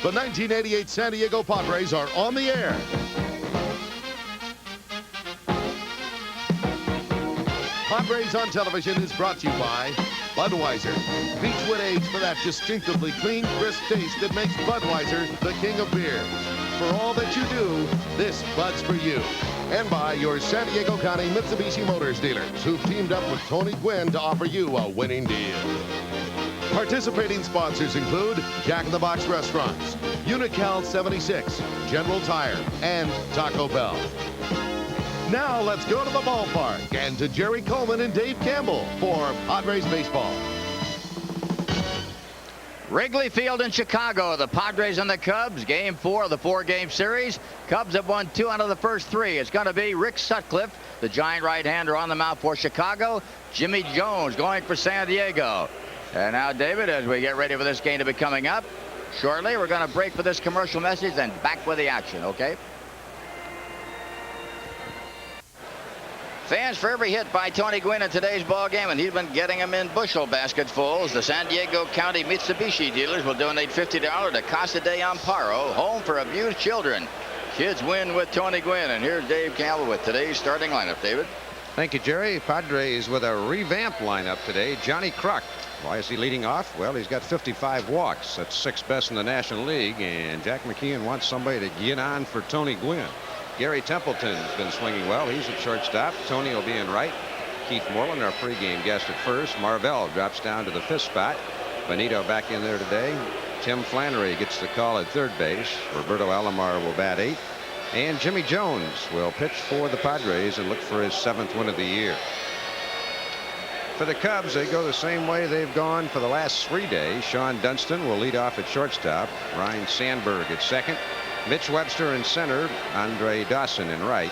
The 1988 San Diego Padres are on the air. Padres on Television is brought to you by Budweiser. Beechwood Age for that distinctively clean, crisp taste that makes Budweiser the king of beer. For all that you do, this Bud's for you. And by your San Diego County Mitsubishi Motors dealers, who've teamed up with Tony Gwynn to offer you a winning deal. Participating sponsors include Jack in the Box Restaurants, Unical 76, General Tire, and Taco Bell. Now let's go to the ballpark and to Jerry Coleman and Dave Campbell for Padres baseball. Wrigley Field in Chicago, the Padres and the Cubs, game 4 of the 4-game series. Cubs have won 2 out of the first 3. It's going to be Rick Sutcliffe, the giant right-hander, on the mound for Chicago. Jimmy Jones going for San Diego. And now, David, as we get ready for this game to be coming up shortly, we're going to break for this commercial message and back with the action, okay? Fans for every hit by Tony Gwynn in today's ball game, and he's been getting them in bushel basketfuls. The San Diego County Mitsubishi dealers will donate $50 to Casa de Amparo, home for abused children. Kids win with Tony Gwynn. And here's Dave Campbell with today's starting lineup. David. Thank you, Jerry. Padres with a revamped lineup today. Johnny Kruk. Why is he leading off? Well, he's got 55 walks. That's 6th best in the National League. And Jack McKeon wants somebody to get on for Tony Gwynn. Gary Templeton's been swinging well. He's at shortstop. Tony will be in right. Keith Moreland, our pregame guest, at first. Marvell drops down to the 5th spot. Benito back in there today. Tim Flannery gets the call at third base. Roberto Alomar will bat 8th. And Jimmy Jones will pitch for the Padres and look for his 7th win of the year. For the Cubs, they go the same way they've gone for the last 3 days. Sean Dunston will lead off at shortstop. Ryan Sandberg at second. Mitch Webster in center. Andre Dawson in right.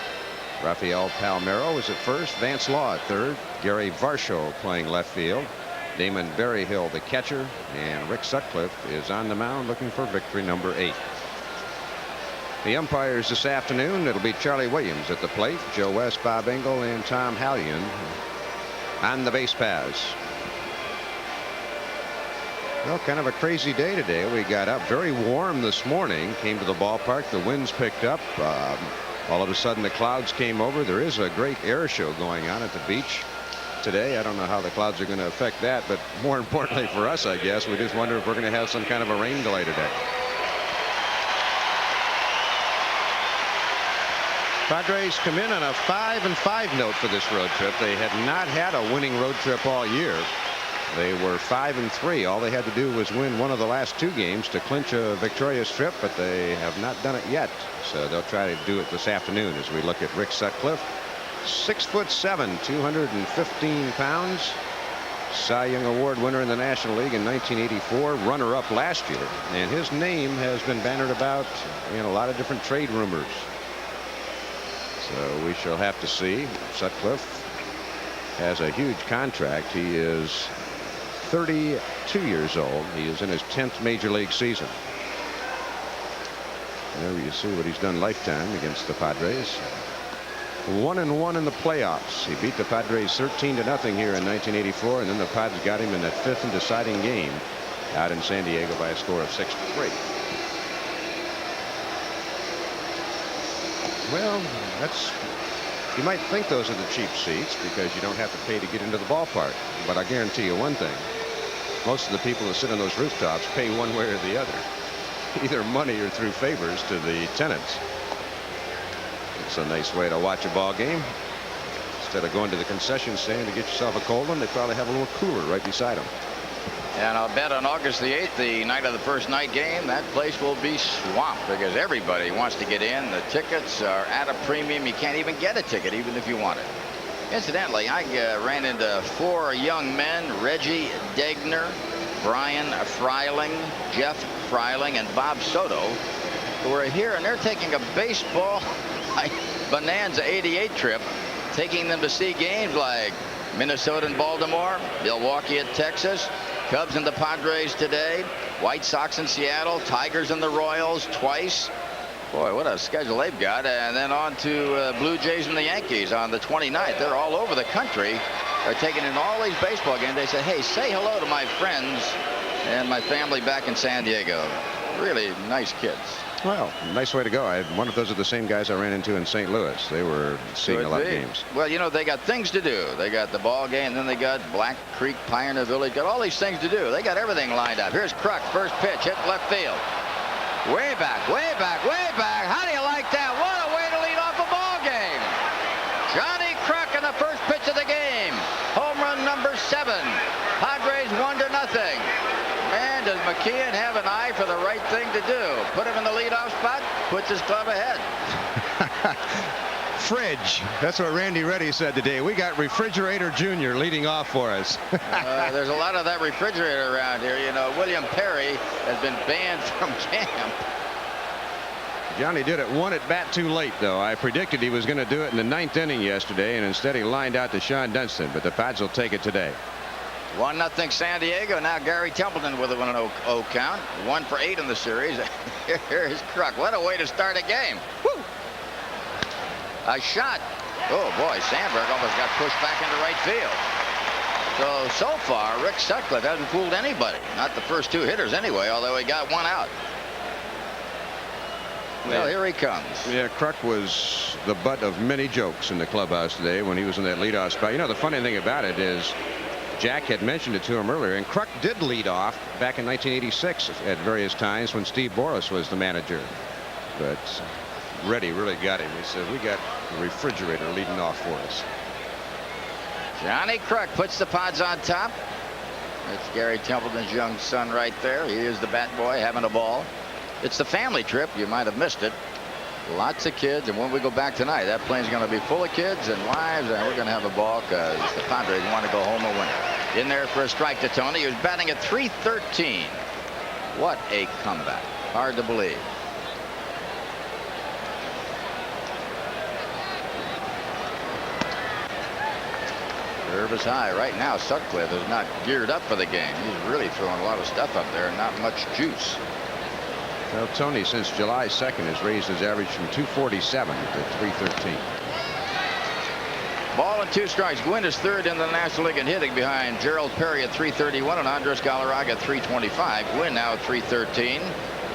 Rafael Palmeiro is at first. Vance Law at third. Gary Varsho playing left field. Damon Berryhill the catcher. And Rick Sutcliffe is on the mound looking for victory number 8. The umpires this afternoon, it'll be Charlie Williams at the plate. Joe West, Bob Engel, and Tom Hallion on the base paths. Well, kind of a crazy day today. We got up very warm this morning, came to the ballpark. The winds picked up. All of a sudden the clouds came over. There is a great air show going on at the beach today. I don't know how the clouds are going to affect that, but more importantly for us, I guess, we just wonder if we're going to have some kind of a rain delay today. Padres come in on a 5-5 note for this road trip. They had not had a winning road trip all year. They were 5-3. All they had to do was win one of the last 2 games to clinch a victorious trip, but they have not done it yet. So they'll try to do it this afternoon as we look at Rick Sutcliffe. 6'7", 215 pounds. Cy Young Award winner in the National League in 1984, runner-up last year. And his name has been bannered about in a lot of different trade rumors. So we shall have to see. Sutcliffe has a huge contract. He is 32 years old. He is in his 10th major league season. There you see what he's done lifetime against the Padres. 1-1 in the playoffs. He beat the Padres 13-0 here in 1984, and then the Padres got him in that 5th and deciding game out in San Diego by a score of 6-3. Well, you might think those are the cheap seats because you don't have to pay to get into the ballpark. But I guarantee you one thing. Most of the people that sit on those rooftops pay one way or the other. Either money or through favors to the tenants. It's a nice way to watch a ball game. Instead of going to the concession stand to get yourself a cold one, they probably have a little cooler right beside them. And I'll bet on August the 8th, the night of the first night game, that place will be swamped because everybody wants to get in. The tickets are at a premium. You can't even get a ticket even if you want it. Incidentally, I ran into 4 young men, Reggie Degner, Brian Freiling, Jeff Freiling, and Bob Soto, who are here, and they're taking a baseball bonanza 88 trip, taking them to see games like Minnesota and Baltimore, Milwaukee at Texas, Cubs and the Padres today, White Sox in Seattle, Tigers and the Royals twice. Boy, what a schedule they've got. And then on to Blue Jays and the Yankees on the 29th. They're all over the country. They're taking in all these baseball games. They say, hey, say hello to my friends and my family back in San Diego. Really nice kids. Well, nice way to go. I wonder if those are the same guys I ran into in St. Louis. They were seeing a lot of games. Well, you know, they got things to do. They got the ball game, and then they got Black Creek, Pioneer Village, got all these things to do. They got everything lined up. Here's Kruk, first pitch, hit left field. Way back, way back, way back. How do you like that? What a way to lead off a ball game. Johnny Kruk in the first pitch of the game. Home run number 7. Padres 1-0. Man, does McKeon have an eye for the right thing to do? Put him in the leadoff spot, puts his club ahead. Fridge. That's what Randy Reddy said today. We got Refrigerator Jr. leading off for us. There's a lot of that refrigerator around here. You know, William Perry has been banned from camp. Johnny did it one at bat too late, though. I predicted he was going to do it in the 9th inning yesterday, and instead he lined out to Sean Dunston, but the Pads will take it today. 1-0 San Diego. Now Gary Templeton with a 1-0 count. 1 for 8 in the series. Here's Kruk. What a way to start a game. Woo! A shot. Oh boy, Sandberg almost got pushed back into right field. So far, Rick Sutcliffe hasn't fooled anybody. Not the first 2 hitters anyway, although he got 1 out. Well, here he comes. Yeah, Kruk was the butt of many jokes in the clubhouse today when he was in that leadoff spot. You know, the funny thing about it is Jack had mentioned it to him earlier, and Kruk did lead off back in 1986 at various times when Steve Boras was the manager. But Reddy really got him. He said, we got the refrigerator leading off for us. Johnny Kruk puts the Pods on top. That's Gary Templeton's young son right there. He is the bat boy having a ball. It's the family trip. You might have missed it. Lots of kids, and when we go back tonight, that plane's going to be full of kids and wives, and we're going to have a ball because the Padres want to go home a winner. In there for a strike to Tony, who's batting at .313. What a comeback. Hard to believe. Curve is high. Right now, Sutcliffe is not geared up for the game. He's really throwing a lot of stuff up there and not much juice. Well, Tony, since July 2nd, has raised his average from 247 to 313. Ball and 2 strikes. Gwynn is 3rd in the National League in hitting behind Gerald Perry at .331 and Andres Galarraga at .325. Gwynn now at .313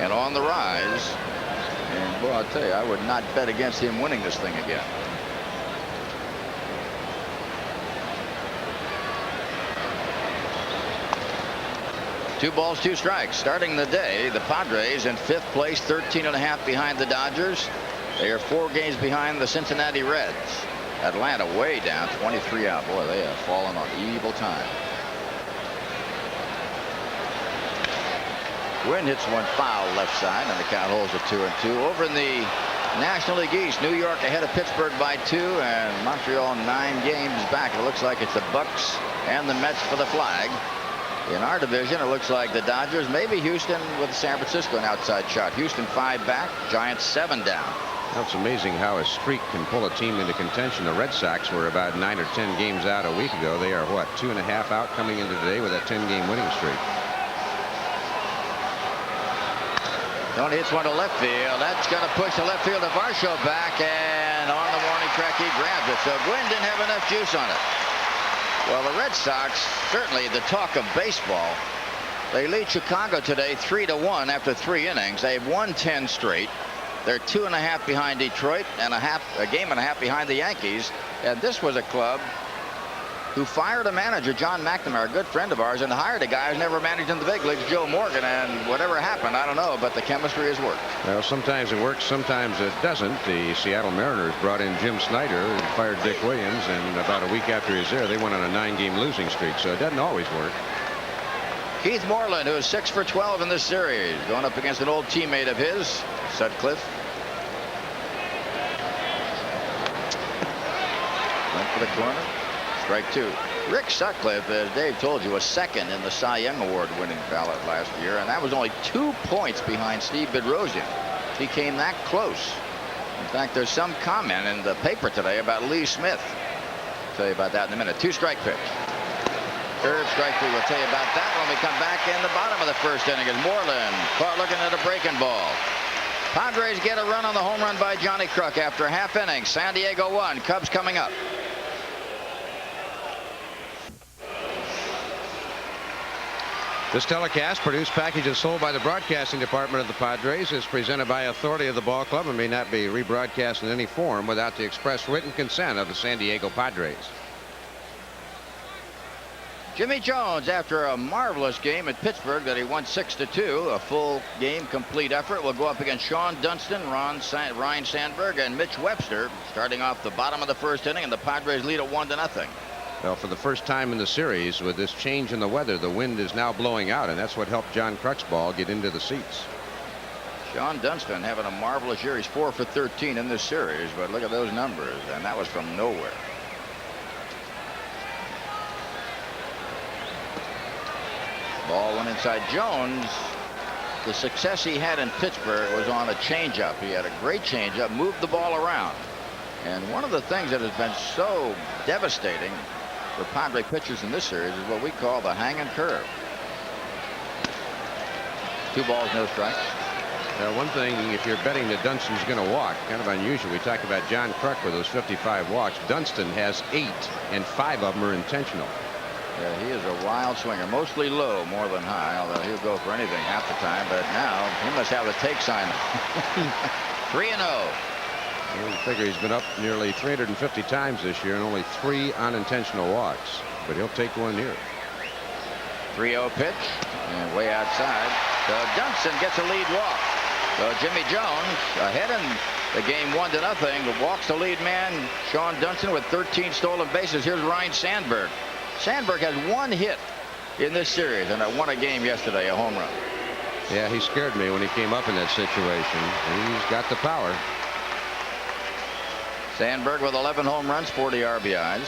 and on the rise. And boy, I'll tell you, I would not bet against him winning this thing again. Two balls, 2 strikes. Starting the day, the Padres in 5th place, 13.5 behind the Dodgers. They are 4 games behind the Cincinnati Reds. Atlanta way down, 23 out. Boy, they have fallen on evil time. Gwynn hits one foul left side, and the count holds at 2-2. Over in the National League East, New York ahead of Pittsburgh by 2, and Montreal 9 games back. It looks like it's the Bucks and the Mets for the flag. In our division, it looks like the Dodgers, maybe Houston with San Francisco an outside shot. Houston 5 back, Giants 7 down. It's amazing how a streak can pull a team into contention. The Red Sox were about 9 or 10 games out a week ago. They are, what, 2.5 out coming into today with that 10-game winning streak. Tony hits one to left field. That's going to push the left field of Varsho back, and on the warning track, he grabs it. So Gwynn didn't have enough juice on it. Well, the Red Sox, certainly the talk of baseball. They lead Chicago today 3-1 after 3 innings. They've won 10 straight. They're 2.5 behind Detroit and a game and a half behind the Yankees. And this was a club who fired a manager, John McNamara, a good friend of ours, and hired a guy who's never managed in the big leagues, Joe Morgan. And whatever happened, I don't know, but the chemistry has worked. Well, sometimes it works, sometimes it doesn't. The Seattle Mariners brought in Jim Snyder and fired Dick Williams, and about a week after he was there, they went on a 9-game losing streak, so it doesn't always work. Keith Moreland, who is 6 for 12 in this series, going up against an old teammate of his, Sutcliffe. Went for the corner. Strike 2. Rick Sutcliffe, as Dave told you, was 2nd in the Cy Young Award winning ballot last year, and that was only 2 points behind Steve Bedrosian. He came that close. In fact, there's some comment in the paper today about Lee Smith. I'll tell you about that in a minute. 2-strike pitch. Curve strike 3. We'll tell you about that when we come back in the bottom of the first inning as Moreland caught looking at a breaking ball. Padres get a run on the home run by Johnny Kruk after half inning. San Diego 1. Cubs coming up. This telecast, produced, packaged, and sold by the broadcasting department of the Padres, is presented by authority of the ball club and may not be rebroadcast in any form without the express written consent of the San Diego Padres. Jimmy Jones, after a marvelous game at Pittsburgh that he won 6-2, a full game complete effort, will go up against Sean Dunston, Ryan Sandberg, and Mitch Webster, starting off the bottom of the first inning, and the Padres lead at 1-0. Well, for the first time in the series, with this change in the weather, the wind is now blowing out, and that's what helped John Kruk's ball get into the seats. Sean Dunston having a marvelous year. He's 4 for 13 in this series, but look at those numbers, and that was from nowhere. Ball went inside. Jones, the success he had in Pittsburgh was on a changeup. He had a great changeup, moved the ball around. And one of the things that has been so devastating for Padre pitchers in this series is what we call the hang and curve. 2 balls, no strikes. One thing, if you're betting that Dunston's going to walk, kind of unusual. We talk about John Kruk with those 55 walks. Dunston has 8, and 5 of them are intentional. Yeah, he is a wild swinger, mostly low more than high, although he'll go for anything half the time. But now he must have a take sign. 3-0. You figure he's been up nearly 350 times this year and only 3 unintentional walks, but he'll take one here. 3-0 pitch and way outside. So Dunston gets a lead walk. So Jimmy Jones ahead in the game 1-0. The walks the lead man Sean Dunston with 13 stolen bases. Here's Ryan Sandberg. Sandberg has 1 hit in this series and won a game yesterday, a home run. Yeah, he scared me when he came up in that situation. He's got the power. Sandberg with 11 home runs, 40 RBIs.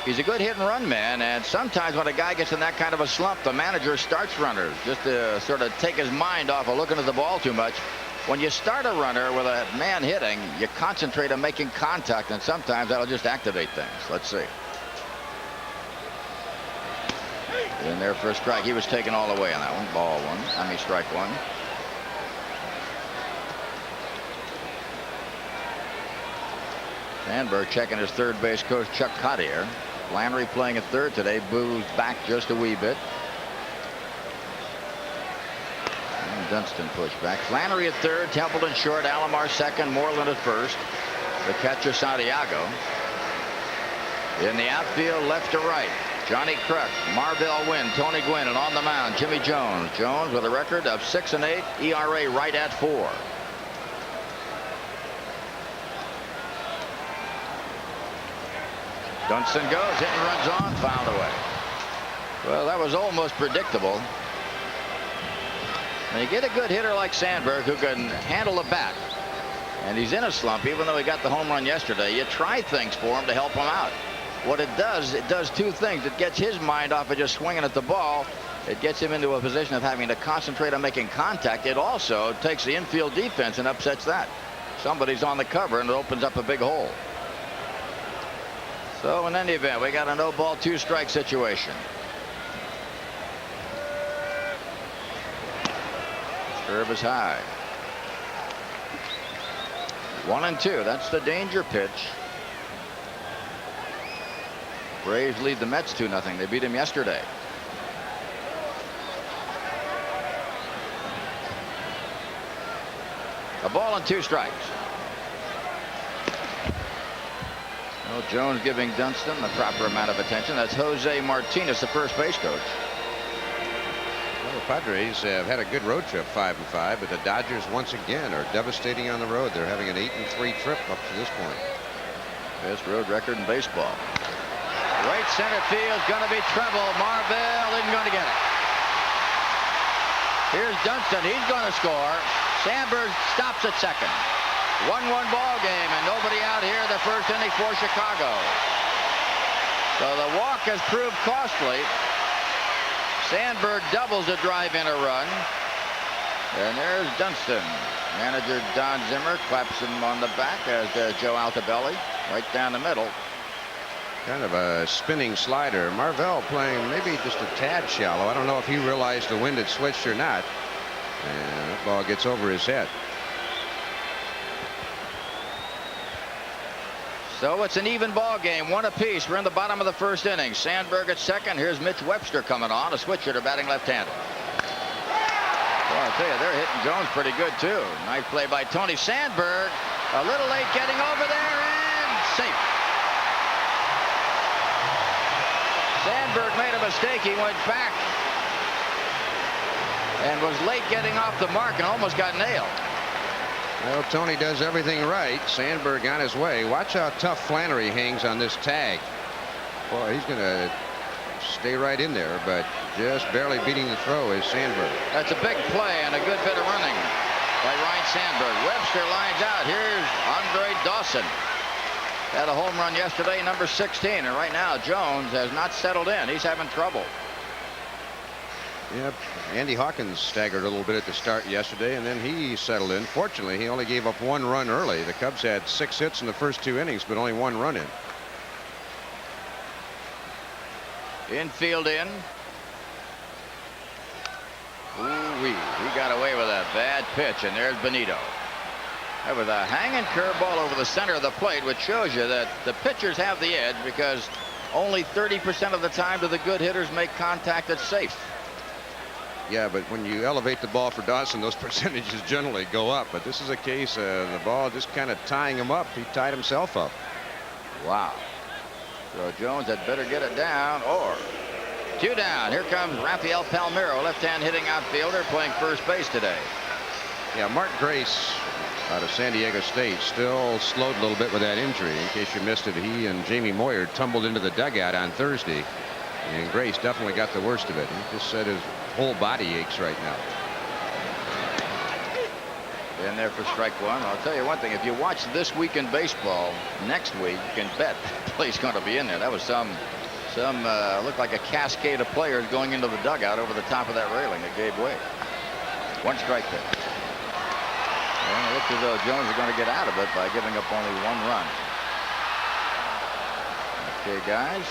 He's a good hit and run man, and sometimes when a guy gets in that kind of a slump, the manager starts runners just to sort of take his mind off of looking at the ball too much. When you start a runner with a man hitting, you concentrate on making contact, and sometimes that'll just activate things. Let's see. In there for a strike. He was taken all the way on that one. Ball 1. I mean strike 1. Sandberg checking his third base coach Chuck Cottier. Flannery playing at third today. Boo's back just a wee bit. And Dunston pushed back. Flannery at third. Templeton short. Alomar second. Moreland at first. The catcher Santiago. In the outfield left to right. Johnny Kruk, Marvell Wynn, Tony Gwynn, and on the mound Jimmy Jones. Jones with a record of 6-8, ERA right at 4. Dunston goes, hit and runs on, fouled away. Well, that was almost predictable. When you get a good hitter like Sandberg who can handle the bat, and he's in a slump, even though he got the home run yesterday, you try things for him to help him out. What it does 2 things. It gets his mind off of just swinging at the ball. It gets him into a position of having to concentrate on making contact. It also takes the infield defense and upsets that. Somebody's on the cover and it opens up a big hole. So in any event, we got a no ball 2 strike situation. Curve is high. 1-2. That's the danger pitch. Braves lead the Mets 2-0. They beat him yesterday. A ball and 2 strikes. Well, Jones giving Dunston the proper amount of attention. That's Jose Martinez, the first base coach. Well, the Padres have had a good road trip, 5-5, but the Dodgers once again are devastating on the road. They're having an 8-3 trip up to this point. Best road record in baseball. Right center field, going to be trouble. Marvell isn't going to get it. Here's Dunston. He's going to score. Sandberg stops at second. 1-1 ball game, and nobody out here the first inning for Chicago. So the walk has proved costly. Sandberg doubles to drive in a run. And there's Dunston. Manager Don Zimmer claps him on the back, as does Joe Altobelli, right down the middle. Kind of a spinning slider. Marvell playing maybe just a tad shallow. I don't know if he realized the wind had switched or not. And that ball gets over his head. So it's an even ball game, one apiece. We're in the bottom of the first inning. Sandberg at second. Here's Mitch Webster coming on, a switch hitter batting left-handed. Well, I'll tell you, they're hitting Jones pretty good too. Nice play by Tony Sandberg. A little late getting over there and safe. Sandberg made a mistake. He went back and was late getting off the mark and almost got nailed. Well, Tony does everything right. Sandberg on his way. Watch how tough Flannery hangs on this tag. Boy, he's going to stay right in there, but just barely beating the throw is Sandberg. That's a big play and a good bit of running by Ryan Sandberg. Webster lines out. Here's Andre Dawson. Had a home run yesterday, number 16, and right now Jones has not settled in. He's having trouble. Yep. Andy Hawkins staggered a little bit at the start yesterday, and then he settled in. Fortunately, he only gave up 1 run early. The Cubs had 6 hits in the first 2 innings, but only 1 run in. Infield in. Ooh-wee. He got away with a bad pitch, and there's Benito. That was a hanging curveball over the center of the plate, which shows you that the pitchers have the edge because only 30% of the time do the good hitters make contact that's safe. Yeah, but when you elevate the ball for Dawson, those percentages generally go up. But this is a case of the ball just kind of tying him up. He tied himself up. Wow. So Jones had better get it down, or 2 down. Here comes Rafael Palmeiro, left-hand hitting outfielder, playing first base today. Yeah, Mark Grace out of San Diego State still slowed a little bit with that injury. In case you missed it, he and Jamie Moyer tumbled into the dugout on Thursday, and Grace definitely got the worst of it. He just said his whole body aches right now. In there for strike one. I'll tell you one thing, if you watch This Week in Baseball next week, you can bet the play's going to be in there. That was some looked like a cascade of players going into the dugout over the top of that railing that gave way. 1 strike pitch. And it looks as though Jones is going to get out of it by giving up only 1 run. Okay, guys.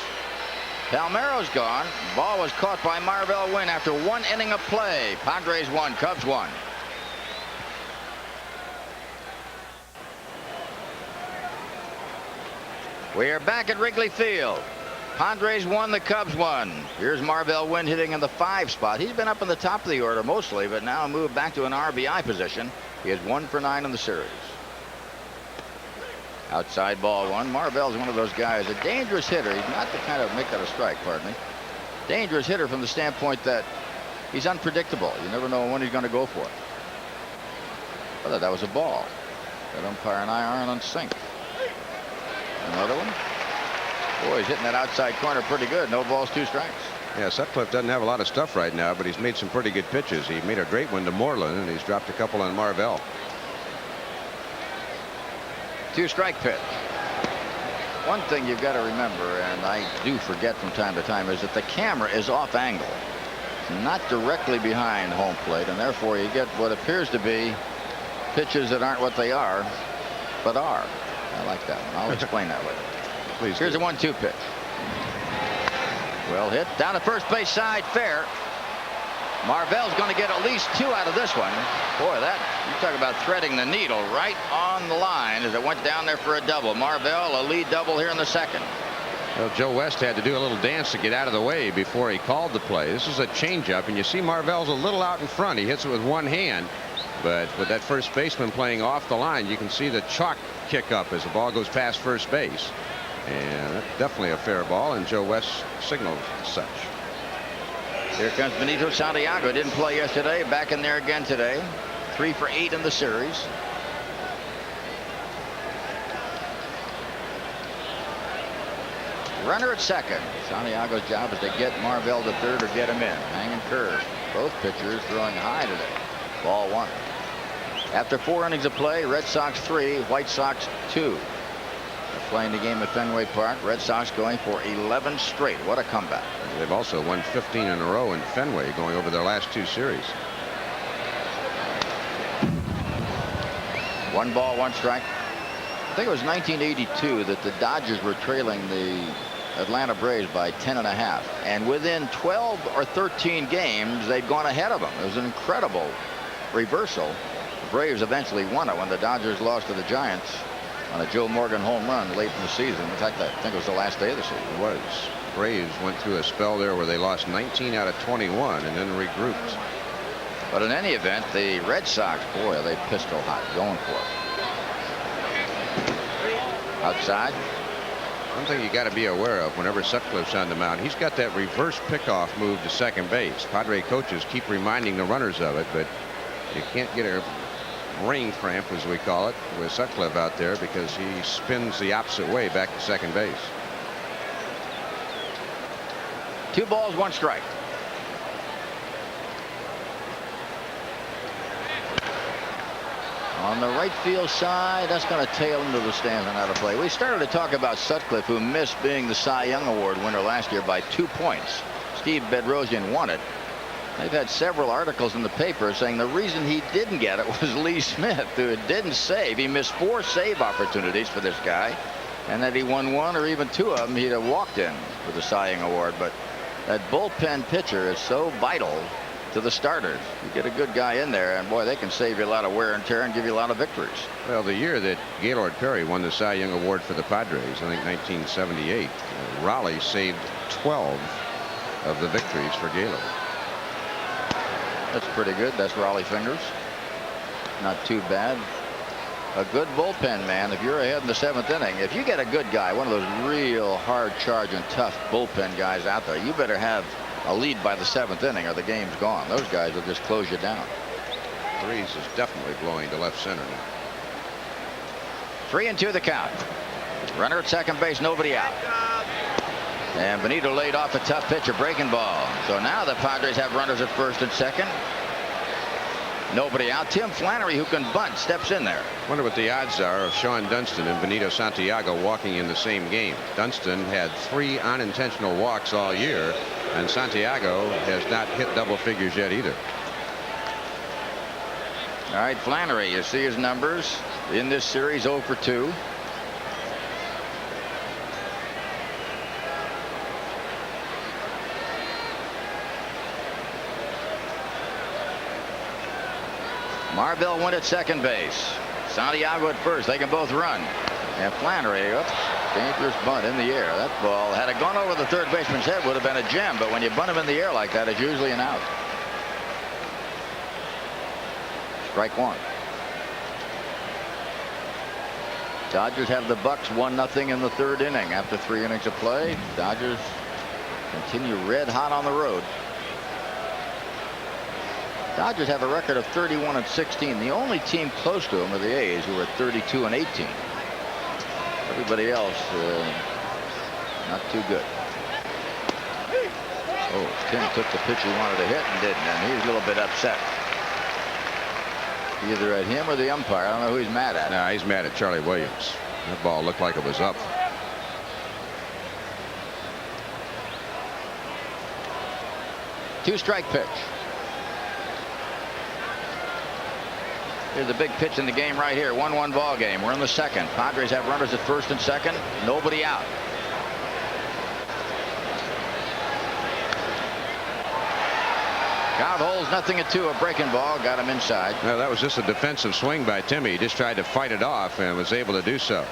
Palmeiro's gone. Ball was caught by Marvell Wynn after 1 inning of play. Padres 1, Cubs 1. We are back at Wrigley Field. Padres 1, the Cubs 1. Here's Marvell Wynn hitting in the 5 spot. He's been up in the top of the order mostly, but now moved back to an RBI position. He is 1 for 9 in the series. Outside ball 1. Marvell's one of those guys, a dangerous hitter. He's not the kind of make that a strike, pardon me. Dangerous hitter from the standpoint that he's unpredictable. You never know when he's going to go for it. I thought that was a ball. That umpire and I aren't on sync. Another one. Boy, he's hitting that outside corner pretty good. No balls, 2 strikes. Yeah, Sutcliffe doesn't have a lot of stuff right now, but he's made some pretty good pitches. He made a great one to Moreland, and he's dropped a couple on Marvell. 2 strike pitch. One thing you've got to remember, and I do forget from time to time, is that the camera is off angle. It's not directly behind home plate, and therefore you get what appears to be pitches that aren't what they are, but are. I like that one. I'll explain that later. Please. Here's a 1-2 pitch. Well hit. Down to first base side, fair. Marvell's going to get at least 2 out of this one. Boy, that, you talk about threading the needle right on the line as it went down there for a double. Marvell, a lead double here in the 2nd. Well, Joe West had to do a little dance to get out of the way before he called the play. This is a changeup, and you see Marvell's a little out in front. He hits it with 1 hand, but with that first baseman playing off the line, you can see the chalk kick up as the ball goes past first base. And that's definitely a fair ball, and Joe West signaled such. Here comes Benito Santiago. Didn't play yesterday. Back in there again today. 3 for 8 in the series. Runner at second. Santiago's job is to get Marvell to third or get him in. Hanging curve. Both pitchers throwing high today. Ball 1. After 4 innings of play, Red Sox 3, White Sox 2. They're playing the game at Fenway Park. Red Sox going for 11 straight. What a comeback. They've also won 15 in a row in Fenway going over their last 2 series. 1 ball, 1 strike. I think it was 1982 that the Dodgers were trailing the Atlanta Braves by 10.5. And within 12 or 13 games, they'd gone ahead of them. It was an incredible reversal. The Braves eventually won it when the Dodgers lost to the Giants on a Joe Morgan home run late in the season. In fact, I think it was the last day of the season. It was. Braves went through a spell there where they lost 19 out of 21 and then regrouped. But in any event, the Red Sox, boy, are they pistol hot, going for it. Outside. One thing you got to be aware of whenever Sutcliffe's on the mound, he's got that reverse pickoff move to second base. Padre coaches keep reminding the runners of it, but you can't get a ring cramp, as we call it, with Sutcliffe out there because he spins the opposite way back to second base. 2 balls, 1 strike. On the right field side, that's going to tail into the stands and out of play. We started to talk about Sutcliffe, who missed being the Cy Young Award winner last year by 2 points. Steve Bedrosian won it. They've had several articles in the paper saying the reason he didn't get it was Lee Smith, who didn't save. He missed 4 save opportunities for this guy, and that he won 1 or even 2 of them, he'd have walked in for the Cy Young Award. But that bullpen pitcher is so vital to the starters. You get a good guy in there, and boy, they can save you a lot of wear and tear and give you a lot of victories. Well, the year that Gaylord Perry won the Cy Young Award for the Padres, I think 1978, Raleigh saved 12 of the victories for Gaylord. That's pretty good. That's Raleigh fingers. Not too bad. A good bullpen man. If you're ahead in the 7th inning, if you get a good guy, one of those real hard charging tough bullpen guys out there, you better have a lead by the 7th inning or the game's gone. Those guys will just close you down. Breeze is definitely blowing to left center now. 3-2 the count. Runner at second base, nobody out. And Benito laid off a tough pitch, a breaking ball. So now the Padres have runners at first and second. Nobody out. Tim Flannery, who can bunt, steps in there. Wonder what the odds are of Sean Dunston and Benito Santiago walking in the same game. Dunston had 3 unintentional walks all year, and Santiago has not hit double figures yet either. All right, Flannery, you see his numbers in this series, 0 for 2. Marvell went at second base. Santiago at first. They can both run. And Flannery, oops, dangerous bunt in the air. That ball, had it gone over the third baseman's head, would have been a gem. But when you bunt him in the air like that, it's usually an out. Strike 1. Dodgers have the Bucks 1-0 in the 3rd inning after 3 innings of play. Dodgers continue red hot on the road. Dodgers have a record of 31-16. The only team close to them are the A's, who are at 32-18. Everybody else not too good. Oh, Tim took the pitch he wanted to hit and didn't, and he's a little bit upset. Either at him or the umpire. I don't know who he's mad at. No, he's mad at Charlie Williams. That ball looked like it was up. Two-strike pitch. Here's the big pitch in the game right here. 1-1 ball game. We're in the 2nd. Padres have runners at first and second. Nobody out. Count holds 0-2. A breaking ball. Got him inside. No, that was just a defensive swing by Timmy. He just tried to fight it off and was able to do so.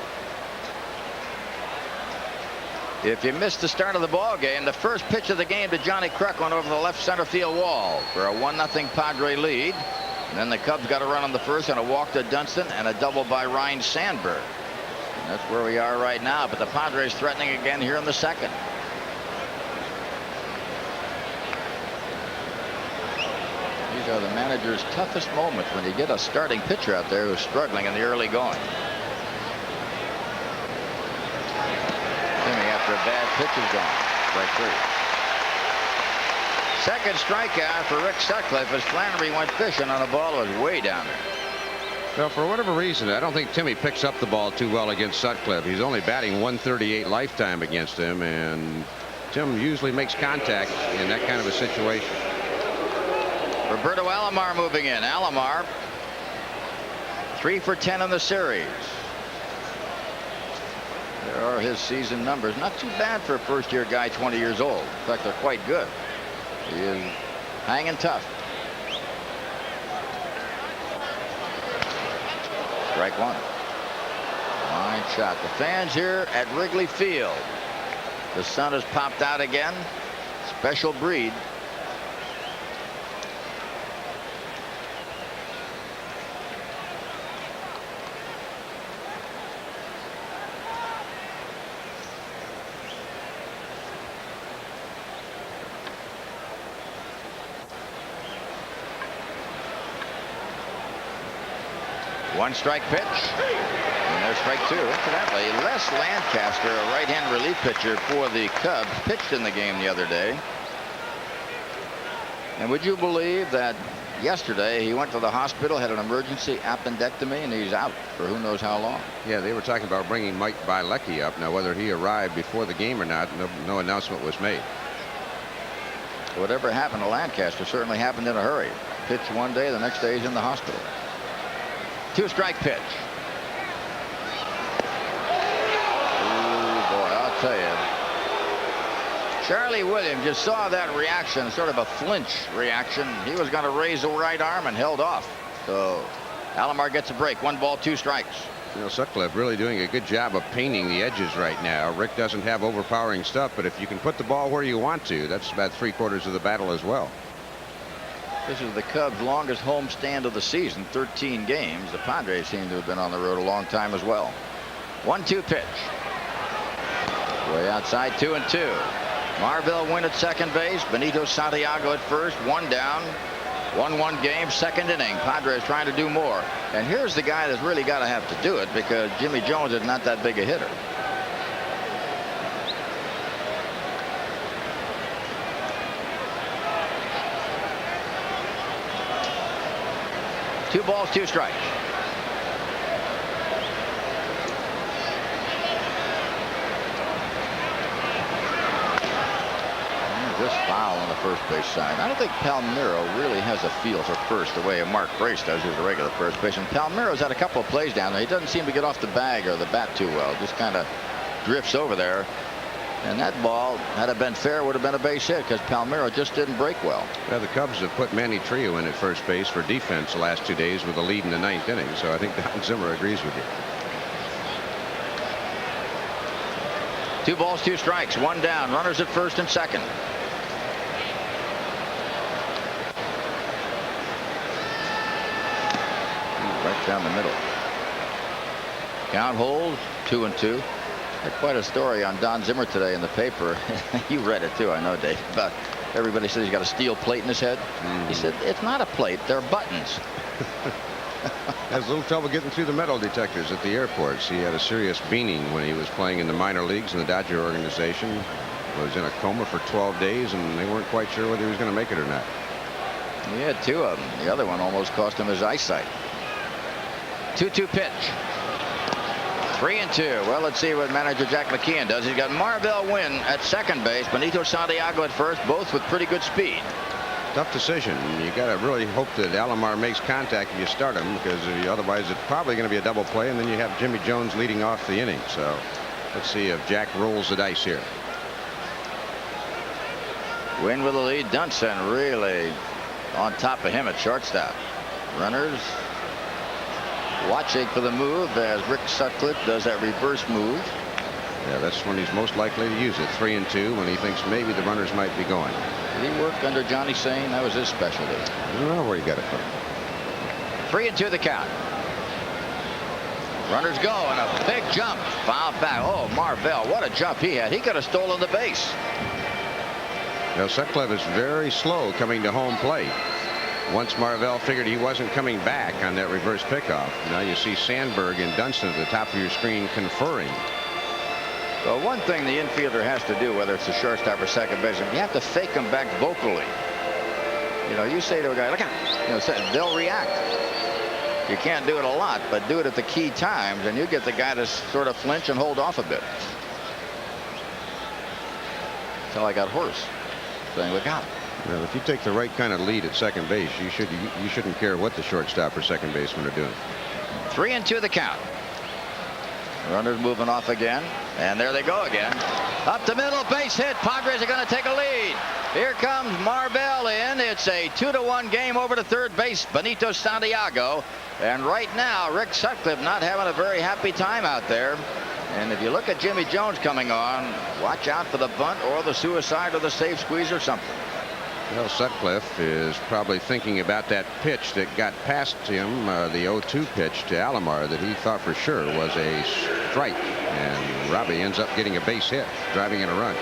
If you missed the start of the ball game, the first pitch of the game to Johnny Kruk went over the left center field wall for a 1-0 Padre lead. And then the Cubs got a run on the first and a walk to Dunston and a double by Ryne Sandberg. And that's where we are right now. But the Padres threatening again here in the 2nd. These are the manager's toughest moments when you get a starting pitcher out there who's struggling in the early going. Timmy, after a bad pitch, is gone. Strike 3. Second strikeout for Rick Sutcliffe as Flannery went fishing on a ball that was way down there. Well, for whatever reason, I don't think Timmy picks up the ball too well against Sutcliffe. He's only batting 138 lifetime against him, and Tim usually makes contact in that kind of a situation. Roberto Alomar moving in. Alomar 3 for 10 in the series. There are his season numbers. Not too bad for a first-year guy, 20 years old. In fact, they're quite good. He is hanging tough. Strike 1. shot. The fans here at Wrigley Field. The sun has popped out again. Special breed. One strike pitch. And there's strike two. Incidentally, Les Lancaster, a right-hand relief pitcher for the Cubs, pitched in the game the other day. And would you believe that yesterday he went to the hospital, had an emergency appendectomy, and he's out for who knows how long. Yeah, they were talking about bringing Mike Bilecki up. Now, whether he arrived before the game or not, no announcement was made. Whatever happened to Lancaster certainly happened in a hurry. Pitched one day, the next day he's in the hospital. Two-strike pitch. Oh, boy, I'll tell you. Charlie Williams just saw that reaction, sort of a flinch reaction. He was going to raise the right arm and held off. So Alomar gets a break. 1 ball, 2 strikes. You know, Sutcliffe really doing a good job of painting the edges right now. Rick doesn't have overpowering stuff, but if you can put the ball where you want to, that's about 3/4 of the battle as well. This is the Cubs' longest homestand of the season, 13 games. The Padres seem to have been on the road a long time as well. 1-2 pitch. Way outside, 2-2. Marvell Wynn at second base. Benito Santiago at first. 1 down. 1-1 game, second inning. Padres trying to do more. And here's the guy that's really got to have to do it because Jimmy Jones is not that big a hitter. Two balls, 2 strikes. Just foul on the first base side. I don't think Palmeiro really has a feel for first the way Mark Brace does, who's a regular first baseman. Palmeiro's had a couple of plays down there. He doesn't seem to get off the bag or the bat too well. Just kind of drifts over there. And that ball, had it been fair, would have been a base hit because Palmeiro just didn't break well. Well, the Cubs have put Manny Trio in at first base for defense the last 2 days with a lead in the 9th inning. So I think Don Zimmer agrees with you. 2 balls, 2 strikes. 1 down. Runners at first and second. Right down the middle. Count holds 2-2. Had quite a story on Don Zimmer today in the paper. You read it too, I know, Dave. But everybody says he's got a steel plate in his head. He said it's not a plate, they're buttons. Has a little trouble getting through the metal detectors at the airports. He had a serious beaning when he was playing in the minor leagues in the Dodger organization. Was in a coma for 12 days, and they weren't quite sure whether he was going to make it or not. He had 2 of them. The other one almost cost him his eyesight. 2-2 pitch. 3-2. Well, let's see what manager Jack McKeon does. He's got Marvell Wynn at second base, Benito Santiago at first, both with pretty good speed. Tough decision. You got to really hope that Alomar makes contact if you start him, because otherwise it's probably going to be a double play, and then you have Jimmy Jones leading off the inning. So let's see if Jack rolls the dice here. Wynn with the lead. Dunson really on top of him at shortstop. Runners watching for the move as Rick Sutcliffe does that reverse move. Yeah, that's when he's most likely to use it. 3-2 when he thinks maybe the runners might be going. Did he work under Johnny Sain? That was his specialty. I don't know where he got it from. 3-2 the count. Runners go and a big jump. Foul back. Oh, Marvell, what a jump he had. He could have stolen the base. Now, Sutcliffe is very slow coming to home plate. Once Marvell figured he wasn't coming back on that reverse pickoff. Now you see Sandberg and Dunston at the top of your screen conferring. Well, one thing the infielder has to do, whether it's a shortstop or second baseman, you have to fake them back vocally. You know, you say to a guy, look out, they'll react. You can't do it a lot, but do it at the key times, and you get the guy to sort of flinch and hold off a bit. Until I got hoarse, saying, look out. Well, if you take the right kind of lead at second base, you shouldn't care what the shortstop or second baseman are doing. 3-2 the count. Runners moving off again, and there they go again. Up the middle, base hit. Padres are going to take a lead. Here comes Marvell in. It's a 2-1 game over to third base. Benito Santiago. And right now, Rick Sutcliffe not having a very happy time out there. And if you look at Jimmy Jones coming on, watch out for the bunt or the suicide or the safe squeeze or something. Well, Sutcliffe is probably thinking about that pitch that got past him, the 0-2 pitch to Alomar that he thought for sure was a strike. And Robbie ends up getting a base hit, driving in a run.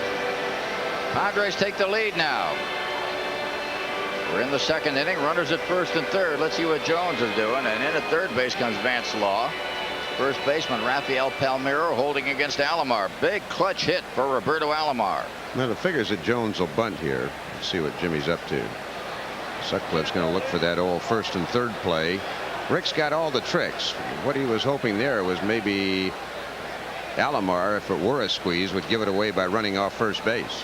Padres take the lead now. We're in the second inning. Runners at first and third. Let's see what Jones is doing. And in at third base comes Vance Law. First baseman Rafael Palmeiro holding against Alomar. Big clutch hit for Roberto Alomar. Now the figures that Jones will bunt here. Let's see what Jimmy's up to. Sutcliffe's going to look for that old first and third play. Rick's got all the tricks. What he was hoping there was maybe Alomar, if it were a squeeze, would give it away by running off first base.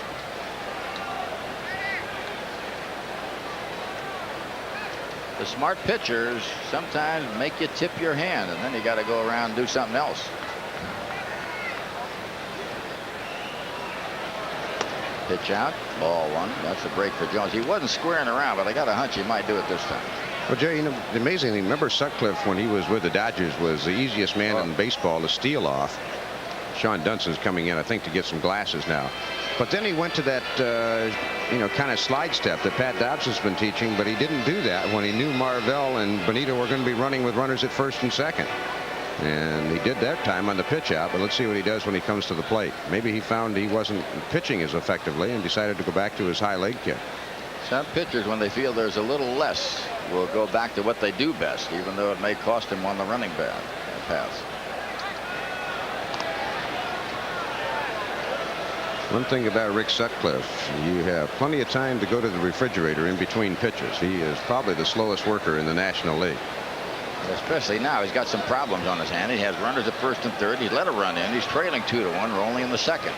The smart pitchers sometimes make you tip your hand, and then you got to go around and do something else. Pitch out, ball one. That's a break for Jones. He wasn't squaring around, but I got a hunch he might do it this time. Well, Jerry, you know, the amazing thing, remember Sutcliffe when he was with the Dodgers was the easiest man in baseball to steal off. Sean Dunson's coming in, I think, to get some glasses now. But then he went to that, you know, kind of slide step that Pat Dobson's been teaching, but he didn't do that when he knew Marvell and Benito were going to be running with runners at first and second. And he did that time on the pitch out, but let's see what he does when he comes to the plate. Maybe he found he wasn't pitching as effectively and decided to go back to his high leg kick. Some pitchers, when they feel there's a little less, will go back to what they do best, even though it may cost them on the running path. One thing about Rick Sutcliffe, you have plenty of time to go to the refrigerator in between pitches. He is probably the slowest worker in the National League. Especially now, he's got some problems on his hand. He has runners at first and third. He's let a run in. He's trailing 2-1. We're only in the second.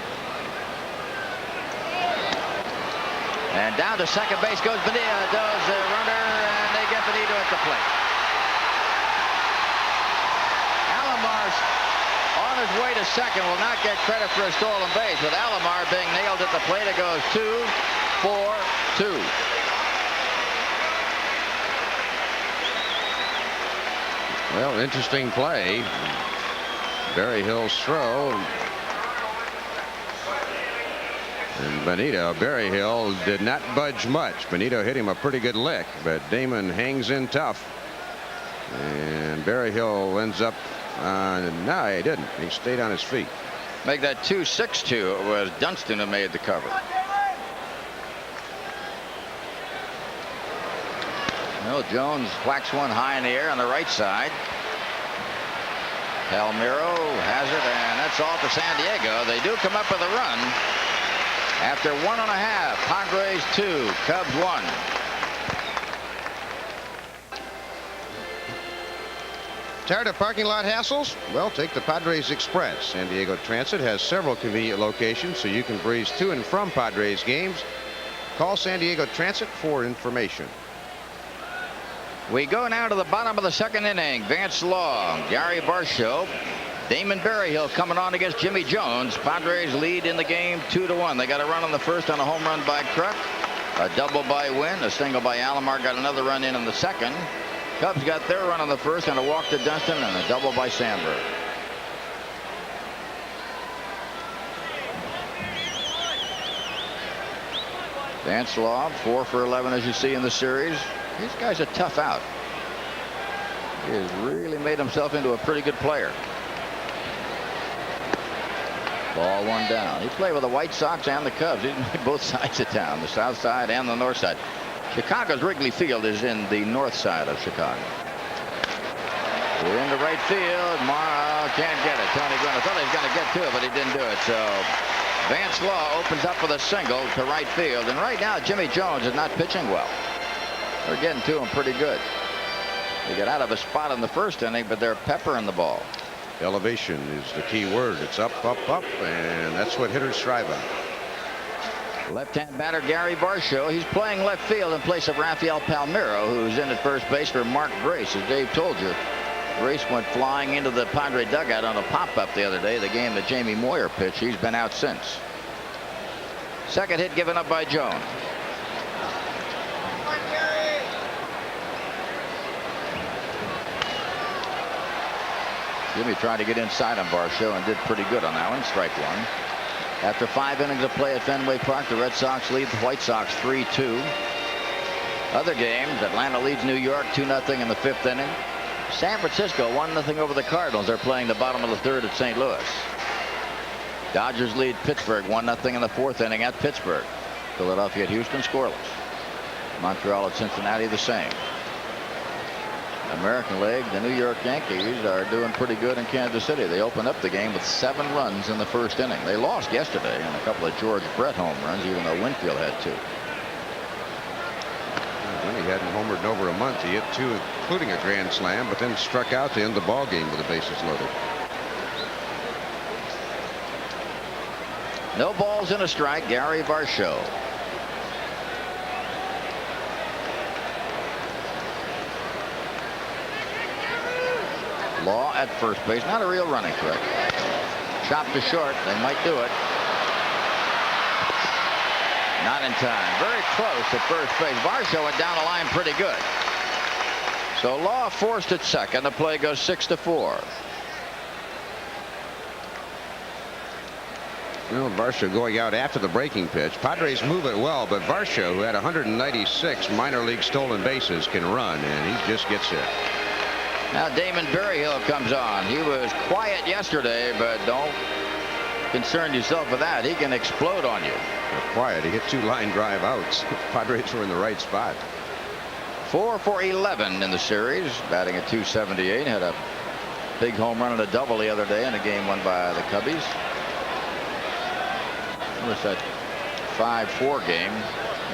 And down to second base goes Benito. Does the runner, and they get Benito at the plate. Alomar's on his way to second will not get credit for a stolen base. With Alomar being nailed at the plate, it goes 2-4-2. Well, interesting play. Barry Hill's throw. And Benito, Barry Hill did not budge much. Benito hit him a pretty good lick, but Damon hangs in tough. And Barry Hill ends up no, he didn't. He stayed on his feet. Make that 2-6-2. It was Dunston who made the cover. Well, Jones whacks one high in the air on the right side. Palmeiro has it, and that's all for San Diego. They do come up with a run. After 1.5, Padres 2, Cubs 1. Tired of parking lot hassles? Well, take the Padres Express. San Diego Transit has several convenient locations so you can breeze to and from Padres games. Call San Diego Transit for information. We go now to the bottom of the second inning. Vance Law, Gary Barstow, Damon Berryhill coming on against Jimmy Jones. Padres lead in the game 2-1. They got a run on the first on a home run by Kruk, a double by Wynn, a single by Alomar, got another run in the second. Cubs got their run on the first and a walk to Dunston and a double by Sandberg. Vance Law 4 for 11 as you see in the series. This guy's a tough out. He has really made himself into a pretty good player. Ball one down. He played with the White Sox and the Cubs. He played both sides of town, the south side and the north side. Chicago's Wrigley Field is in the north side of Chicago. We're in the right field. Morrow can't get it. Tony Gwynn, I thought he was going to get to it, but he didn't do it. So Vance Law opens up with a single to right field. And right now, Jimmy Jones is not pitching well. They're getting to him pretty good. They get out of a spot in the first inning, but they're peppering the ball. Elevation is the key word. It's up, up, up, and that's what hitters strive on. Left-hand batter Gary Barstow. He's playing left field in place of Rafael Palmeiro, who's in at first base for Mark Grace. As Dave told you, Grace went flying into the Padre dugout on a pop-up the other day, the game that Jamie Moyer pitched. He's been out since. Second hit given up by Jones. Jimmy tried to get inside on Varsho and did pretty good on that one. Strike one. After 5 innings of play at Fenway Park, the Red Sox lead the White Sox 3-2. Other games, Atlanta leads New York 2-0 in the 5th inning. San Francisco 1-0 over the Cardinals. They're playing the bottom of the 3rd at St. Louis. Dodgers lead Pittsburgh 1-0 in the 4th inning at Pittsburgh. Philadelphia at Houston scoreless. Montreal at Cincinnati the same. American League, the New York Yankees are doing pretty good in Kansas City. They opened up the game with 7 runs in the 1st inning. They lost yesterday in a couple of George Brett home runs, even though Winfield had 2. Well, he hadn't homered in over a month. He hit 2, including a grand slam, but then struck out to end the ball game with the bases loaded. No balls and a strike. Gary Varsho. Law at first base. Not a real running threat. Chopped to short. They might do it. Not in time. Very close at first base. Varsho went down the line pretty good. So Law forced at second. The play goes 6-4. Well, Varsho going out after the breaking pitch. Padres move it well, but Varsho, who had 196 minor league stolen bases, can run, and he just gets it. Now Damon Berryhill comes on. He was quiet yesterday, but don't concern yourself with that. He can explode on you. Quiet. He hit 2 line drive outs. Padres were in the right spot. 4 for 11 in the series, batting at .278. Had a big home run and a double the other day in a game won by the Cubbies. It was that 5-4 game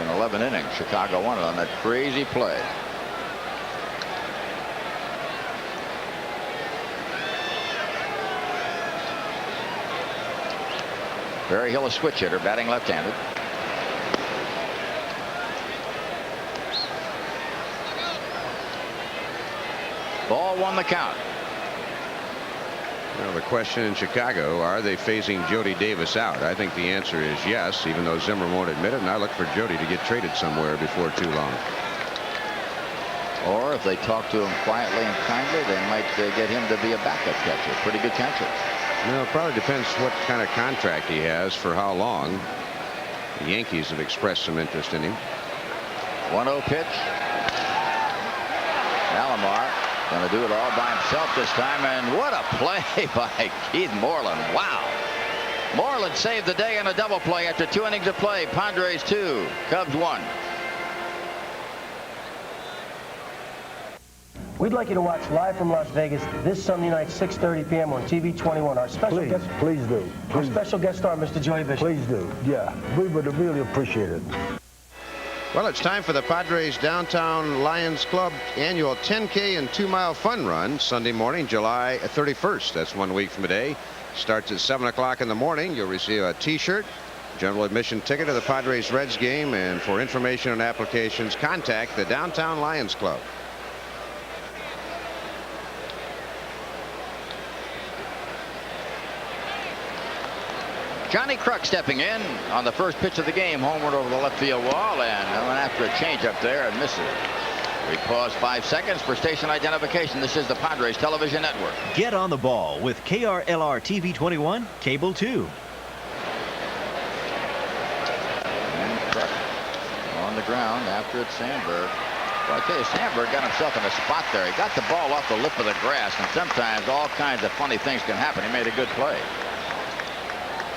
in 11 innings. Chicago won it on that crazy play. Berryhill, a switch hitter, batting left-handed. Ball 1 the count. Well, the question in Chicago, are they phasing Jody Davis out? I think the answer is yes, even though Zimmer won't admit it, and I look for Jody to get traded somewhere before too long. Or if they talk to him quietly and kindly, they might get him to be a backup catcher. Pretty good catcher. Well, it probably depends what kind of contract he has for how long. The Yankees have expressed some interest in him. 1-0 pitch. Alomar going to do it all by himself this time, and what a play by Keith Moreland. Wow. Moreland saved the day on a double play after 2 innings of play. Padres 2, Cubs 1. We'd like you to watch live from Las Vegas this Sunday night, 6:30 p.m. on TV 21. Our special guest, please do. Our special guest star, Mr. Joey Bishop. Please do. Yeah, we would really appreciate it. Well, it's time for the Padres Downtown Lions Club annual 10K and 2-mile fun run Sunday morning, July 31st. That's 1 week from today. Starts at 7 o'clock in the morning. You'll receive a T-shirt, general admission ticket to the Padres Reds game, and for information and applications, contact the Downtown Lions Club. Johnny Kruk stepping in on the first pitch of the game, homeward over the left field wall, and went after a changeup there and misses. We pause 5 seconds for station identification. This is the Padres Television Network. Get on the ball with KRLR TV 21, Cable 2. And Kruk on the ground after it's Sandberg. Well, I tell you, Sandberg got himself in a spot there. He got the ball off the lip of the grass, and sometimes all kinds of funny things can happen. He made a good play.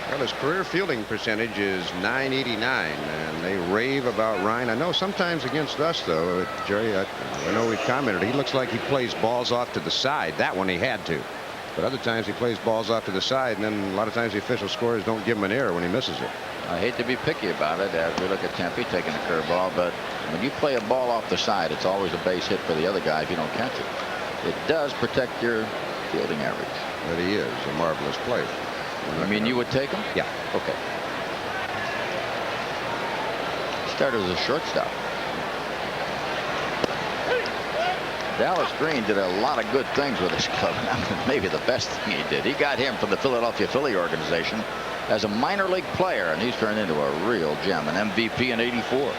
Well, his career fielding percentage is .989, and they rave about Ryan. I know sometimes against us, though, Jerry, I know we've commented, he looks like he plays balls off to the side. That one he had to. But other times he plays balls off to the side, and then a lot of times the official scorers don't give him an error when he misses it. I hate to be picky about it as we look at Tempe taking a curveball, but when you play a ball off the side, it's always a base hit for the other guy if you don't catch it. It does protect your fielding average. But he is a marvelous player. I mean, you would take him? Yeah. Okay. Started as a shortstop. Dallas Green did a lot of good things with his club. Maybe the best thing he did. He got him from the Philadelphia Philly organization as a minor league player, and he's turned into a real gem, an MVP in '84.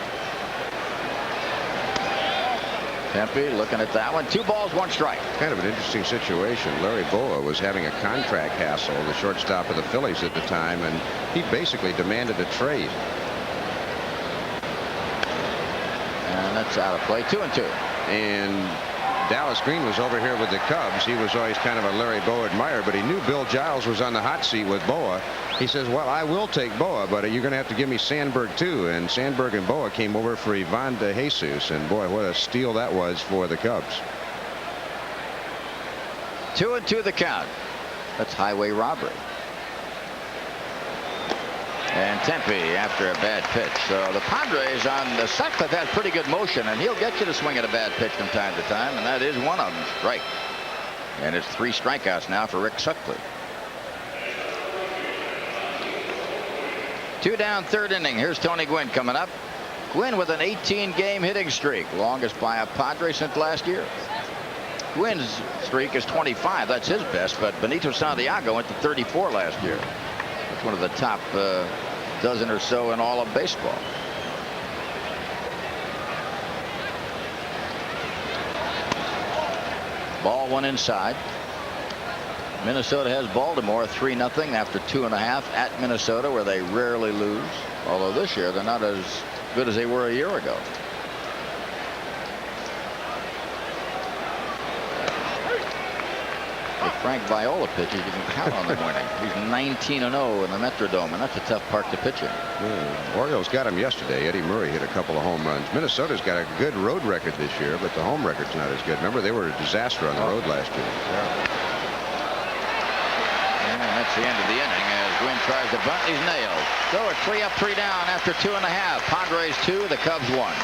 Tempe looking at that one. 2 balls, 1 strike. Kind of an interesting situation. Larry Boa was having a contract hassle, the shortstop of the Phillies at the time, and he basically demanded a trade. And that's out of play. 2-2. And Dallas Green was over here with the Cubs. He was always kind of a Larry Boa admirer, but he knew Bill Giles was on the hot seat with Boa. He says, well, I will take Boa, but you're going to have to give me Sandberg too. And Sandberg and Boa came over for Ivan De Jesus, and boy, what a steal that was for the Cubs. 2-2 the count. That's highway robbery. And Tempe after a bad pitch. So the Padres on the Sutcliffe has pretty good motion, and he'll get you to swing at a bad pitch from time to time, and that is one of them. Strike. And it's 3 strikeouts now for Rick Sutcliffe. 2 down, 3rd inning. Here's Tony Gwynn coming up. Gwynn with an 18-game hitting streak, longest by a Padre since last year. Gwynn's streak is 25. That's his best, but Benito Santiago went to 34 last year. It's one of the top dozen or so in all of baseball. Ball 1 inside. Minnesota has Baltimore 3-0 after 2.5 at Minnesota, where they rarely lose. Although this year they're not as good as they were a year ago. If Frank Viola pitches, you can count on them winning. He's 19-0 in the Metrodome, and that's a tough park to pitch in. Orioles got him yesterday. Eddie Murray hit a couple of home runs. Minnesota's got a good road record this year, but the home record's not as good. Remember, they were a disaster on the road last year. And that's the end of the inning as Gwynn tries to bunt. He's nailed. So it's 3 up, 3 down after 2.5. Padres 2, the Cubs 1.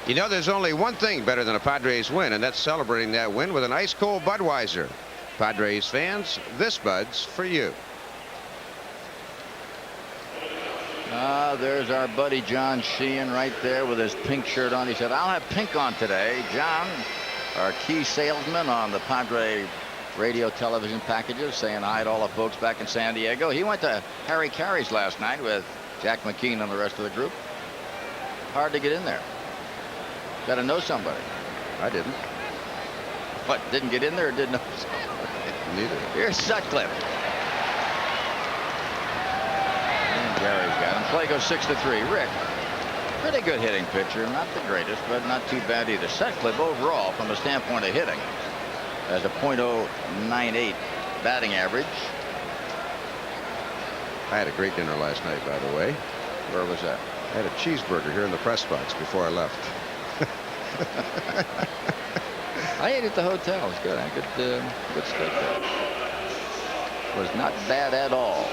You know, there's only one thing better than a Padres win, and that's celebrating that win with an ice-cold Budweiser. Padres fans, this Bud's for you. There's our buddy John Sheehan right there with his pink shirt on. He said, I'll have pink on today. John, our key salesman on the Padre radio television packages, saying hi to all the folks back in San Diego. He went to Harry Carey's last night with Jack McKean and the rest of the group. Hard to get in there. Got to know somebody. I didn't. What, didn't get in there or didn't know somebody? Neither. Here's Sutcliffe. And Gary's got him. Play goes 6-3. Rick, pretty good hitting pitcher. Not the greatest, but not too bad either. Sutcliffe overall, from the standpoint of hitting, has a .098 batting average. I had a great dinner last night, by the way. Where was that? I had a cheeseburger here in the press box before I left. I ate at the hotel. It was good. I had good steak there. Was not bad at all.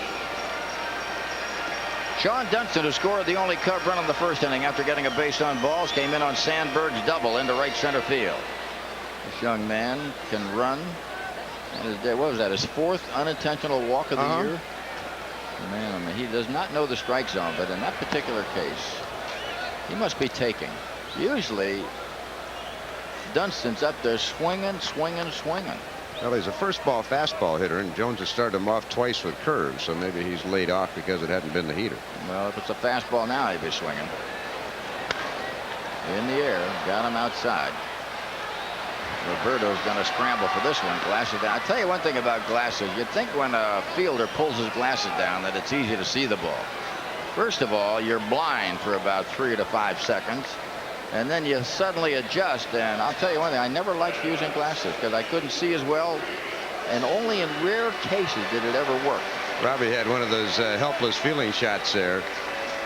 Sean Dunston, who scored the only Cub run in the 1st inning after getting a base on balls, came in on Sandberg's double into right center field. This young man can run. And what was that? His 4th unintentional walk of the year. Man, I mean, he does not know the strike zone, but in that particular case, he must be taking. Usually, Dunston's up there swinging, swinging, swinging. Well, he's a first ball fastball hitter, and Jones has started him off twice with curves, so maybe he's laid off because it hadn't been the heater. Well, if it's a fastball now, he'd be swinging. In the air, got him outside. Roberto's going to scramble for this one. Glasses down. I'll tell you one thing about glasses. You'd think when a fielder pulls his glasses down that it's easy to see the ball. First of all, you're blind for about 3 to 5 seconds. And then you suddenly adjust. And I'll tell you one thing. I never liked using glasses because I couldn't see as well. And only in rare cases did it ever work. Robbie had one of those helpless feeling shots there.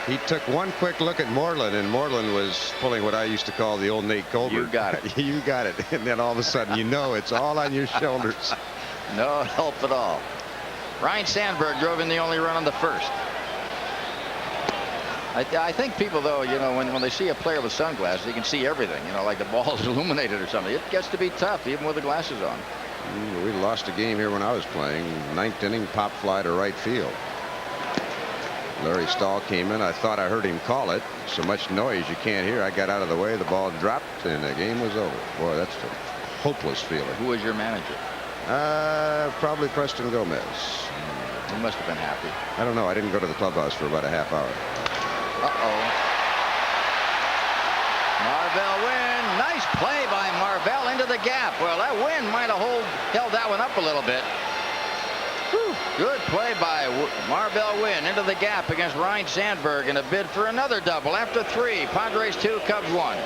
He took one quick look at Moreland, and Moreland was pulling what I used to call the old Nate Colbert. You got it. You got it. And then all of a sudden, you know, it's all on your shoulders. No help at all. Ryan Sandberg drove in the only run on the 1st. I think people, though, you know, when they see a player with sunglasses, you can see everything, you know, like the ball is illuminated or something. It gets to be tough, even with the glasses on. We lost a game here when I was playing. 9th inning, pop fly to right field. Larry Stahl came in. I thought I heard him call it. So much noise you can't hear. I got out of the way. The ball dropped, and the game was over. Boy, that's a hopeless feeling. Who was your manager? Probably Preston Gomez. He must have been happy. I don't know. I didn't go to the clubhouse for about a half hour. Marvell Wynn. Nice play by Marvell into the gap. Well, that wind might have held that one up a little bit. Whew. Good play by Marvell Wynn into the gap against Ryan Sandberg in a bid for another double after 3. Padres 2, Cubs 1.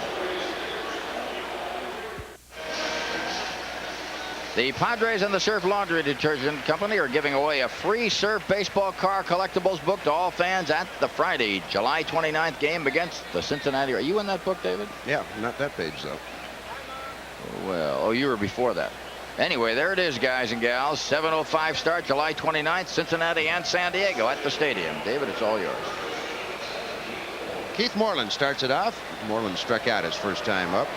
The Padres and the Surf Laundry Detergent Company are giving away a free Surf baseball car collectibles book to all fans at the Friday, July 29th game against the Cincinnati. Are you in that book, David? Yeah, not that page, though. Well, oh, you were before that. Anyway, there it is, guys and gals. 7:05 start, July 29th, Cincinnati and San Diego at the stadium. David, it's all yours. Keith Moreland starts it off. Moreland struck out his first time up.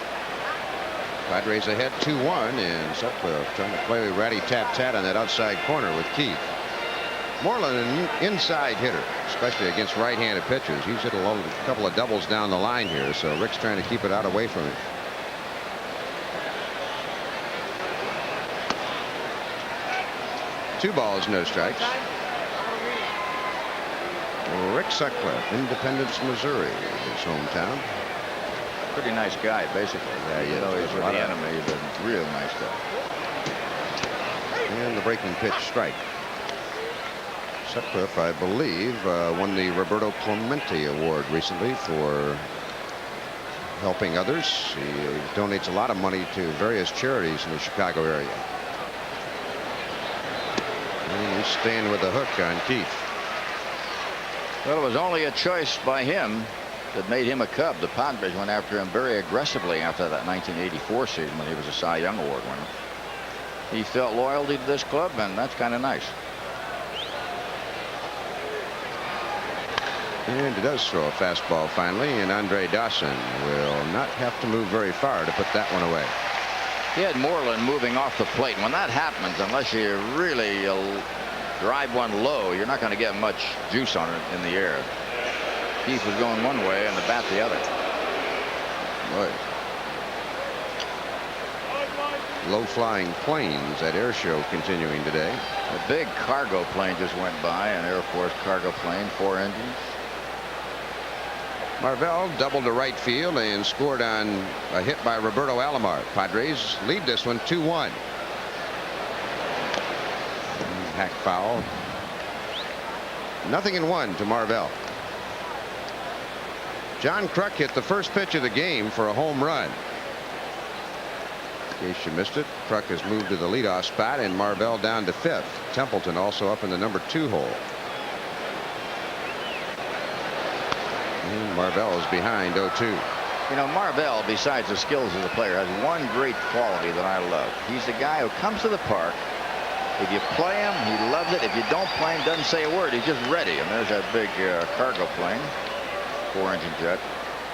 Padres ahead 2-1, and Sutcliffe trying to play ratty-tat-tat on that outside corner with Keith. Moreland, an inside hitter, especially against right-handed pitchers. He's hit a couple of doubles down the line here, so Rick's trying to keep it out away from him. Two balls, no strikes. Rick Sutcliffe, Independence, Missouri, his hometown. Pretty nice guy, basically. Yeah, you know, he's with the enemy. He's a real nice guy. And the breaking pitch strike. Sutcliffe, I believe, won the Roberto Clemente Award recently for helping others. He donates a lot of money to various charities in the Chicago area. And he's staying with the hook on Keith. Well, it was only a choice by him that made him a Cub. The Padres went after him very aggressively after that 1984 season when he was a Cy Young Award winner. He felt loyalty to this club, and that's kind of nice. And he does throw a fastball finally, and Andre Dawson will not have to move very far to put that one away. He had Moreland moving off the plate. When that happens, unless you really drive one low, you're not going to get much juice on it in the air. Keith was going one way and the bat the other. Boy. Low-flying planes at air show continuing today. A big cargo plane just went by, an Air Force cargo plane, 4 engines. Marvell doubled to right field and scored on a hit by Roberto Alomar. Padres lead this one 2-1. Hack foul. 0-1 to Marvell. John Kruk hit the first pitch of the game for a home run. In case you missed it, Kruk has moved to the leadoff spot and Marvell down to 5th. Templeton also up in the number 2 hole. And Marvell is behind 0-2. You know, Marvell, besides the skills of the player, has one great quality that I love. He's the guy who comes to the park. If you play him, he loves it. If you don't play him, doesn't say a word. He's just ready. And there's that big cargo plane, 4-engine jet.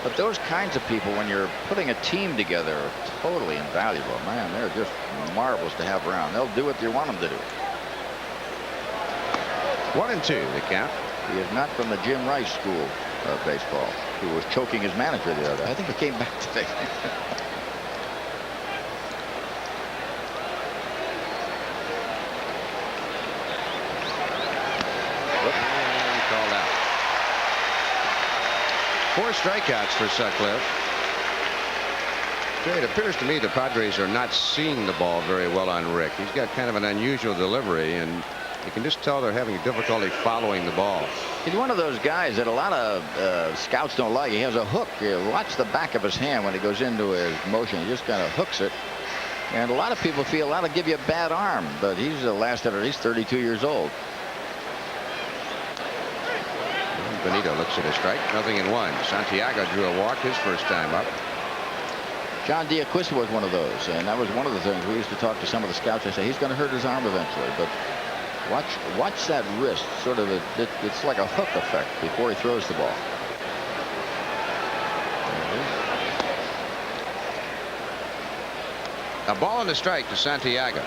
But those kinds of people, when you're putting a team together, are totally invaluable. Man, they're just marvelous to have around. They'll do what you want them to do. 1-2 the count. He is not from the Jim Rice school of baseball, who was choking his manager the other day. I think he came back today. Called out. 4 strikeouts for Sutcliffe. It appears to me the Padres are not seeing the ball very well on Rick. He's got kind of an unusual delivery, and you can just tell they're having difficulty following the ball. He's one of those guys that a lot of scouts don't like. He has a hook. You watch the back of his hand when he goes into his motion. He just kind of hooks it. And a lot of people feel that'll give you a bad arm, but he's lasted at least 32 years old. Benito looks at a strike. 0-1. Santiago drew a walk his first time up. John D'Acquisto was one of those, and that was one of the things we used to talk to some of the scouts. They say he's going to hurt his arm eventually, but watch that wrist. Sort of it's like a hook effect before he throws the ball. A ball and a strike to Santiago.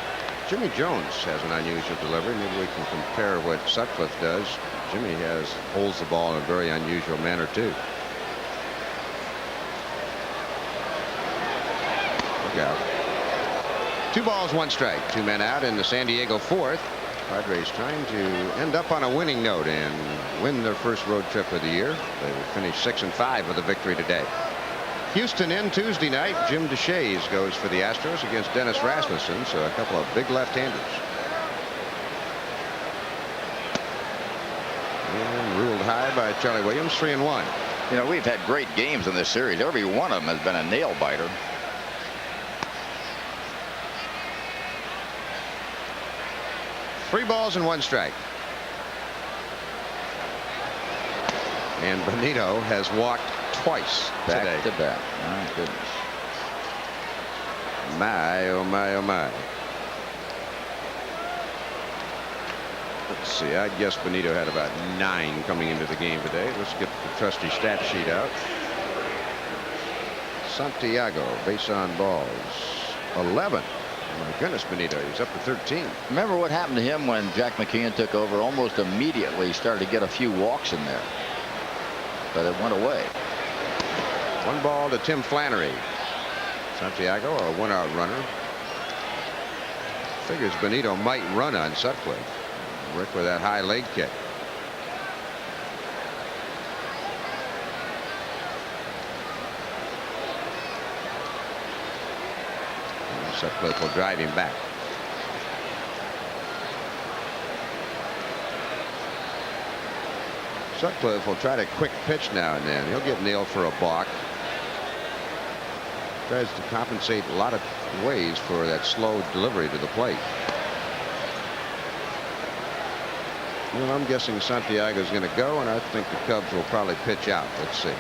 Jimmy Jones has an unusual delivery. Maybe we can compare what Sutcliffe does. Jimmy holds the ball in a very unusual manner too. Look out. 2 balls, 1 strike. 2 men out in the San Diego 4th. Padres trying to end up on a winning note and win their first road trip of the year. They will finish 6-5 with a victory today. Houston in Tuesday night. Jim DeShays goes for the Astros against Dennis Rasmussen, so a couple of big left-handers. And ruled high by Charlie Williams, 3-1. You know, we've had great games in this series. Every one of them has been a nail biter. Three balls and one strike. And Benito has walked twice Back today. to back. My goodness. My, oh my, oh my. Let's see. I guess Benito had about 9 coming into the game today. Let's get the trusty stat sheet out. Santiago, base on balls, 11. My goodness, Benito, he's up to 13. Remember what happened to him when Jack McKeon took over? Almost immediately he started to get a few walks in there, but it went away. 1 ball to Tim Flannery. Santiago, a 1-out runner. Figures Benito might run on Sutcliffe. Rick with that high leg kick. And Sutcliffe will drive him back. Sutcliffe will try to quick pitch now and then. He'll get nailed for a balk. Tries to compensate a lot of ways for that slow delivery to the plate. Well, I'm guessing Santiago is going to go, and I think the Cubs will probably pitch out. Let's see.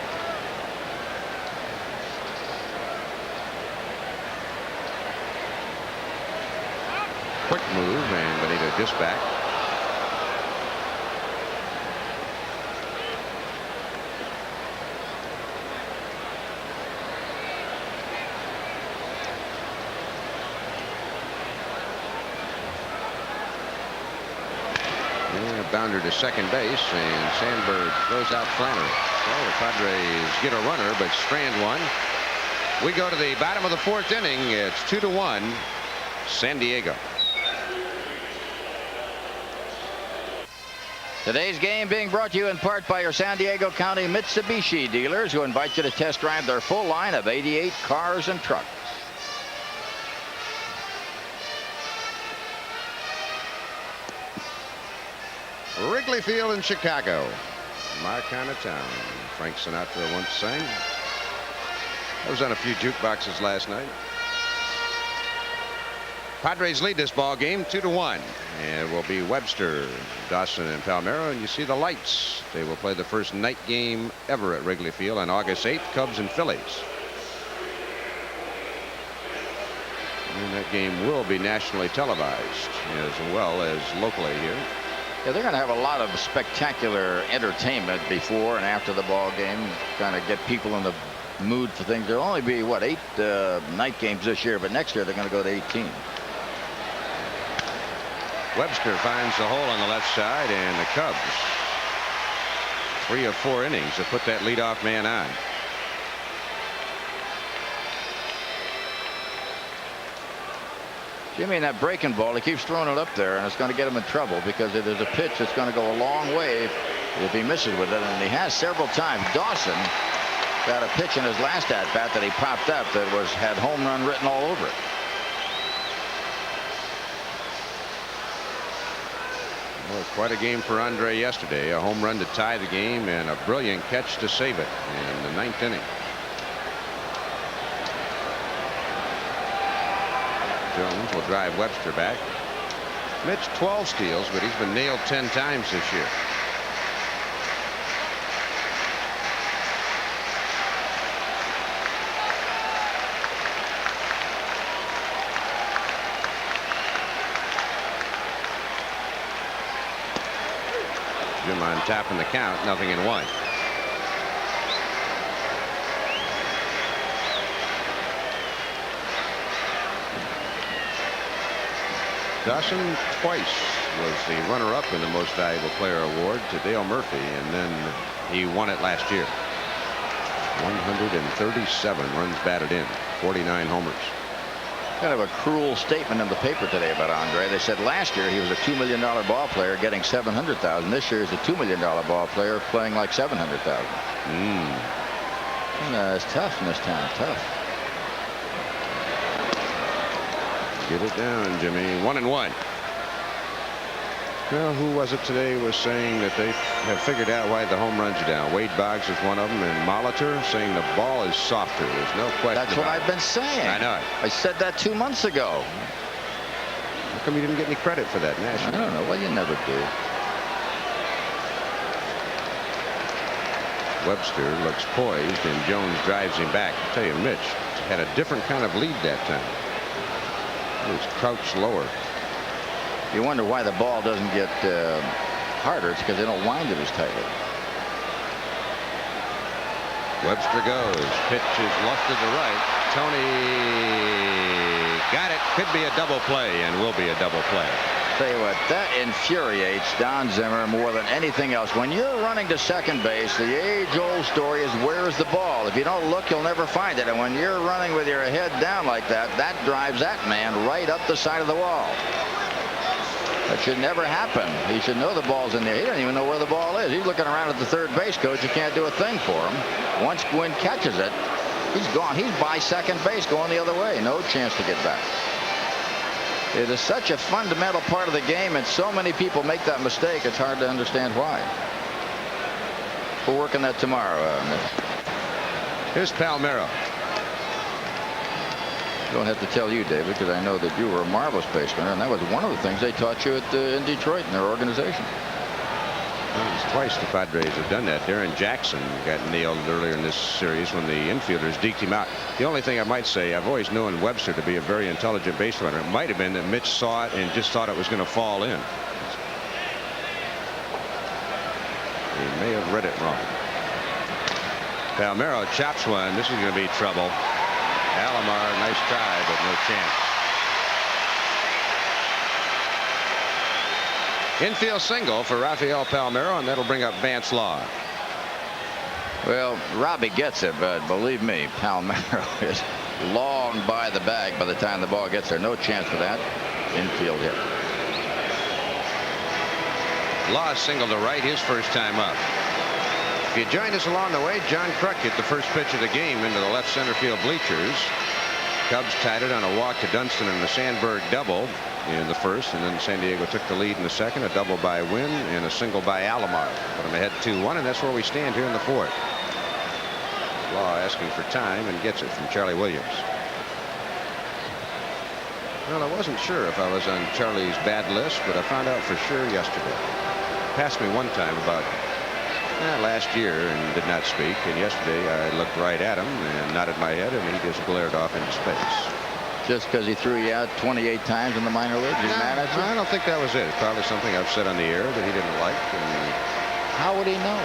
Quick move, and Benito just back. Bounder to second base, and Sandberg throws out Flannery. So the Padres get a runner, but strand one. We go to the bottom of the 4th inning. It's 2-1 San Diego. Today's game being brought to you in part by your San Diego County Mitsubishi dealers, who invite you to test drive their full line of 88 cars and trucks. Wrigley Field in Chicago. My kind of town. Frank Sinatra once sang. I was on a few jukeboxes last night. Padres lead this ball game 2-1. And it will be Webster, Dawson, and Palmeiro. And you see the lights. They will play the first night game ever at Wrigley Field on August 8th. Cubs and Phillies. And that game will be nationally televised as well as locally here. Yeah, they're going to have a lot of spectacular entertainment before and after the ball game, kind of get people in the mood for things. There'll only be, what, 8 night games this year, but next year they're going to go to 18. Webster finds the hole on the left side, and the Cubs 3 of 4 innings to put that leadoff man on. Jimmy, in that breaking ball, he keeps throwing it up there, and it's going to get him in trouble because it is a pitch that's going to go a long way if he misses with it, and he has several times. Dawson got a pitch in his last at-bat that he popped up that had home run written all over it. Well, quite a game for Andre yesterday. A home run to tie the game and a brilliant catch to save it in the 9th inning. Jones will drive Webster back. Mitch 12 steals, but he's been nailed 10 times this year. Jim on top in the count, 0-1. Dawson twice was the runner-up in the Most Valuable Player award to Dale Murphy, and then he won it last year. 137 runs batted in, 49 homers. Kind of a cruel statement in the paper today about Andre. They said last year he was a $2 million ball player getting $700,000. This year he's a $2 million ball player playing like $700,000. It's tough in this town. Tough. Get it down, Jimmy. 1-1. Well, who was it today was saying that they have figured out why the home runs are down? Wade Boggs is one of them, and Molitor saying the ball is softer. There's no question. That's what I've been saying. I know it. I said that 2 months ago. How come you didn't get any credit for that nationally? I don't know. Well, you never do. Webster looks poised, and Jones drives him back. I tell you, Mitch had a different kind of lead that time. He was crouched lower. You wonder why the ball doesn't get harder. It's because they don't wind it as tightly. Webster goes. Pitch is lofted to right. Tony got it. Could be a double play, and will be a double play. Tell you what, that infuriates Don Zimmer more than anything else. When you're running to second base, the age-old story is where's the ball? If you don't look, you'll never find it. And when you're running with your head down like that, that drives that man right up the side of the wall. That should never happen. He should know the ball's in there. He doesn't even know where the ball is. He's looking around at the third base coach. You can't do a thing for him. Once Gwynn catches it, he's gone. He's by second base going the other way. No chance to get back. It is such a fundamental part of the game, and so many people make that mistake. It's hard to understand why. We'll work on that tomorrow. Here's Palmeiro. I don't have to tell you, David, because I know that you were a marvelous baseman, and that was one of the things they taught you in Detroit in their organization. Well, it's twice the Padres have done that. Darren Jackson got nailed earlier in this series when the infielders deked him out. The only thing I might say, I've always known Webster to be a very intelligent base runner. It might have been that Mitch saw it and just thought it was going to fall in. He may have read it wrong. Palmeiro chops one. This is going to be trouble. Alomar, nice try, but no chance. Infield single for Rafael Palmeiro, and that'll bring up Vance Law. Well, Robbie gets it, but believe me, Palmeiro is long by the bag by the time the ball gets there. No chance for that infield hit. Law single to right, his first time up. If you joined us along the way, John Kruk hit the first pitch of the game into the left center field bleachers. Cubs tied it on a walk to Dunston and a Sandberg double in the first, and then San Diego took the lead in the second. A double by Wynn and a single by Alomar. Put them ahead 2-1, and that's where we stand here in the fourth. Law asking for time and gets it from Charlie Williams. Well, I wasn't sure if I was on Charlie's bad list, but I found out for sure yesterday. Passed me one time about last year and did not speak, and yesterday I looked right at him and nodded my head, and he just glared off into space. Just because he threw you out 28 times in the minor leagues? He's mad at you? I don't think that was it. It's probably something I've said on the air that he didn't like. And how would he know?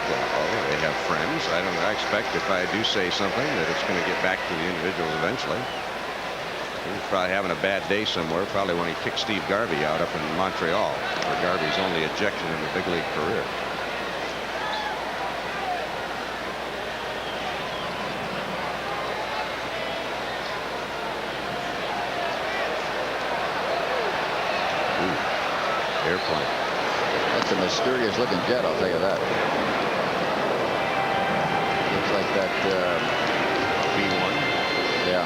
Well, they have friends. I don't know. I expect if I do say something that it's going to get back to the individuals eventually. He was probably having a bad day somewhere, probably when he kicked Steve Garvey out up in Montreal, for Garvey's only ejection in the big league career. Airplane. That's a mysterious looking jet, I'll tell you that. Looks like that B-1. Yeah.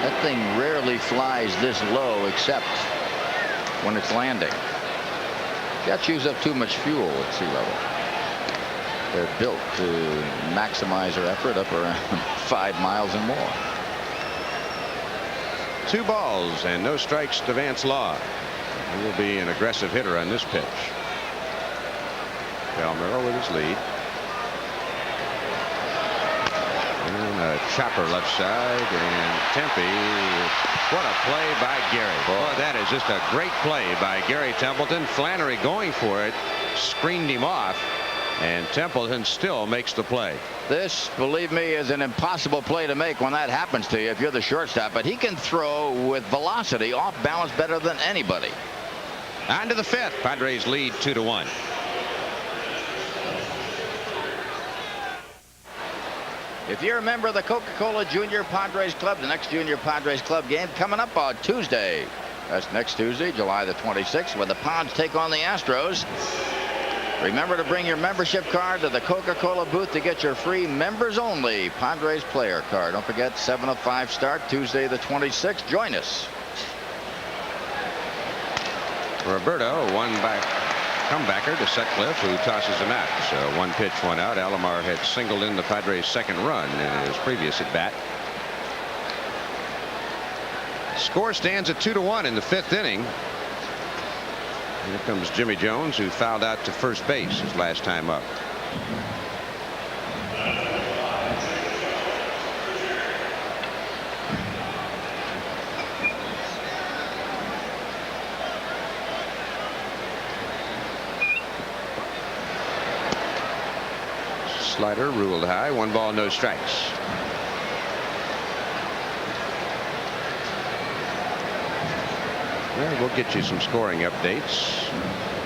That thing rarely flies this low except when it's landing. Jets use up too much fuel at sea level. They're built to maximize their effort up around 5 miles and more. 2 balls and no strikes to Vance Law. He will be an aggressive hitter on this pitch. Palmeiro with his lead. And a chopper left side, and Tempe. What a play by Gary. Boy, that is just a great play by Gary Templeton. Flannery going for it, screened him off, and Templeton still makes the play. This, believe me, is an impossible play to make when that happens to you if you're the shortstop, but he can throw with velocity off balance better than anybody. On to the 5th. Padres lead 2-1. If you're a member of the Coca-Cola Junior Padres Club, the next Junior Padres Club game coming up on Tuesday. That's next Tuesday, July the 26th, when the Pods take on the Astros. Remember to bring your membership card to the Coca-Cola booth to get your free members-only Padres player card. Don't forget, 7:05 start, Tuesday the 26th. Join us. Roberto, comebacker to Sutcliffe, who tosses him out. So 1 pitch, 1 out. Alomar had singled in the Padres' second run in his previous at bat. Score stands at 2-1 in the 5th inning. Here comes Jimmy Jones, who fouled out to first base his last time up. Slider ruled high. 1 ball, no strikes. Well, we'll get you some scoring updates.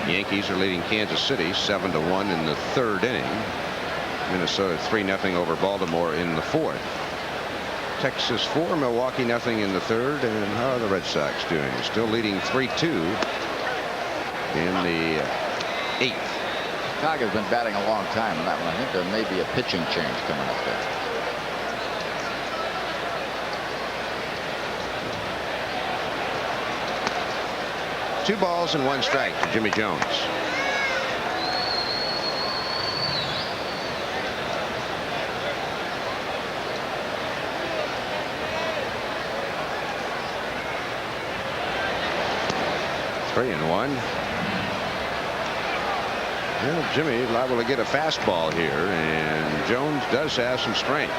Yankees are leading Kansas City 7-1 in the 3rd inning. Minnesota 3-0 over Baltimore in the 4th. Texas 4, Milwaukee 0 in the 3rd. And how are the Red Sox doing? Still leading 3-2 in the 8th. Chicago's been batting a long time on that one. I think there may be a pitching change coming up there. Two balls and 1 strike to Jimmy Jones. Three and 1. Well, Jimmy liable to get a fastball here, and Jones does have some strength.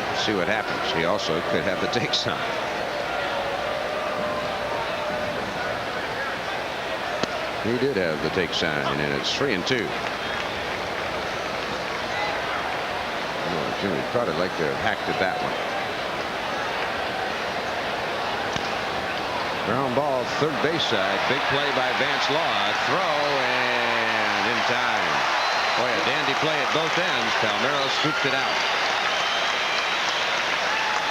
Let's see what happens. He also could have the take sign. He did have the take sign, and it's 3-2. Oh, Jimmy probably like to have hacked at that one. Ground ball, third base side. Big play by Vance Law. Throw, and in time. Boy, a dandy play at both ends. Palmeiro scooped it out.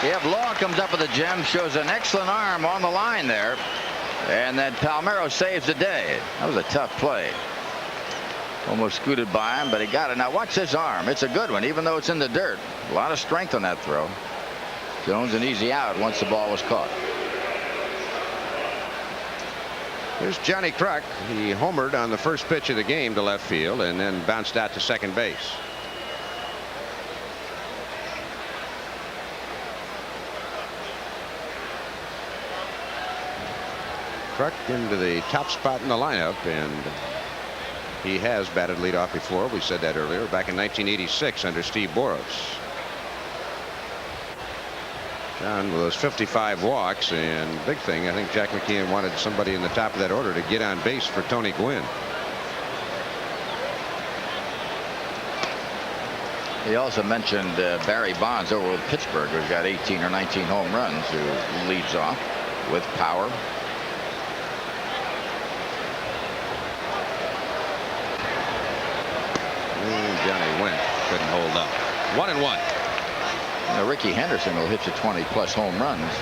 If Law comes up with a gem, shows an excellent arm on the line there. And then Palmeiro saves the day. That was a tough play. Almost scooted by him, but he got it. Now watch this arm. It's a good one, even though it's in the dirt. A lot of strength on that throw. Jones an easy out once the ball was caught. Here's Johnny Kruk. He homered on the first pitch of the game to left field and then bounced out to second base. Kruk into the top spot in the lineup, and he has batted leadoff before. We said that earlier, back in 1986 under Steve Boros. John with those 55 walks, and big thing, I think Jack McKeon wanted somebody in the top of that order to get on base for Tony Gwynn. He also mentioned Barry Bonds over with Pittsburgh, who's got 18 or 19 home runs, who leads off with power. Johnny went, couldn't hold up. 1-1. Now, Ricky Henderson will hit you 20-plus home runs.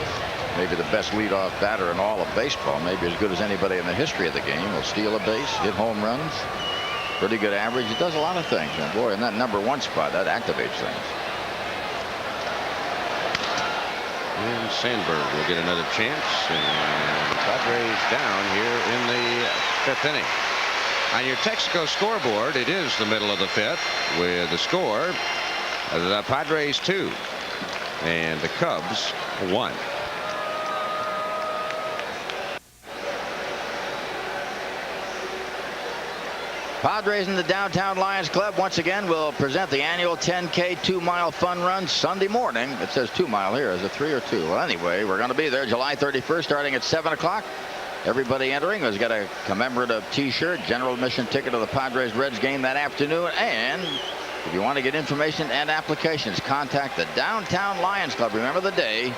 Maybe the best leadoff batter in all of baseball. Maybe as good as anybody in the history of the game. He'll steal a base, hit home runs. Pretty good average. He does a lot of things. And boy, in that #1 spot, that activates things. And Sandberg will get another chance. And Padres down here in the 5th inning. On your Texaco scoreboard, it is the middle of the 5th with the score: the Padres 2 and the Cubs 1. Padres in the Downtown Lions Club once again will present the annual 10K 2-mile fun run Sunday morning. It says 2-mile here. Is it 3 or 2? Well, anyway, we're going to be there July 31st starting at 7 o'clock. Everybody entering has got a commemorative T-shirt, general admission ticket to the Padres Reds game that afternoon. And if you want to get information and applications, contact the Downtown Lions Club. Remember the day,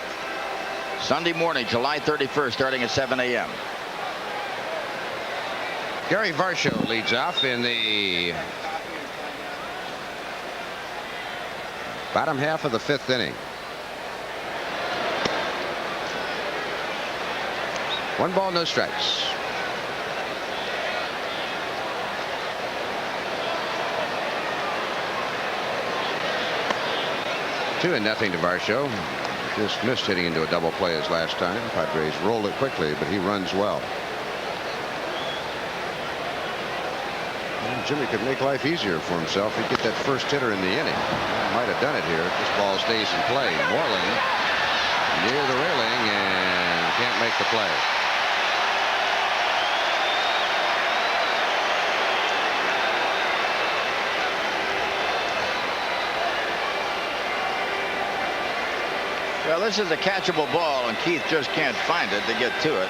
Sunday morning, July 31st, starting at 7 a.m. Gary Varsho leads off in the Bottom half of the 5th inning. 1 ball, no strikes. Two and nothing to Varsho. Just missed hitting into a double play his last time. Padres rolled it quickly, but he runs well. And Jimmy could make life easier for himself. He'd get that first hitter in the inning. Might have done it here if this ball stays in play. Moreland near the railing and can't make the play. Well, this is a catchable ball, and Keith just can't find it to get to it.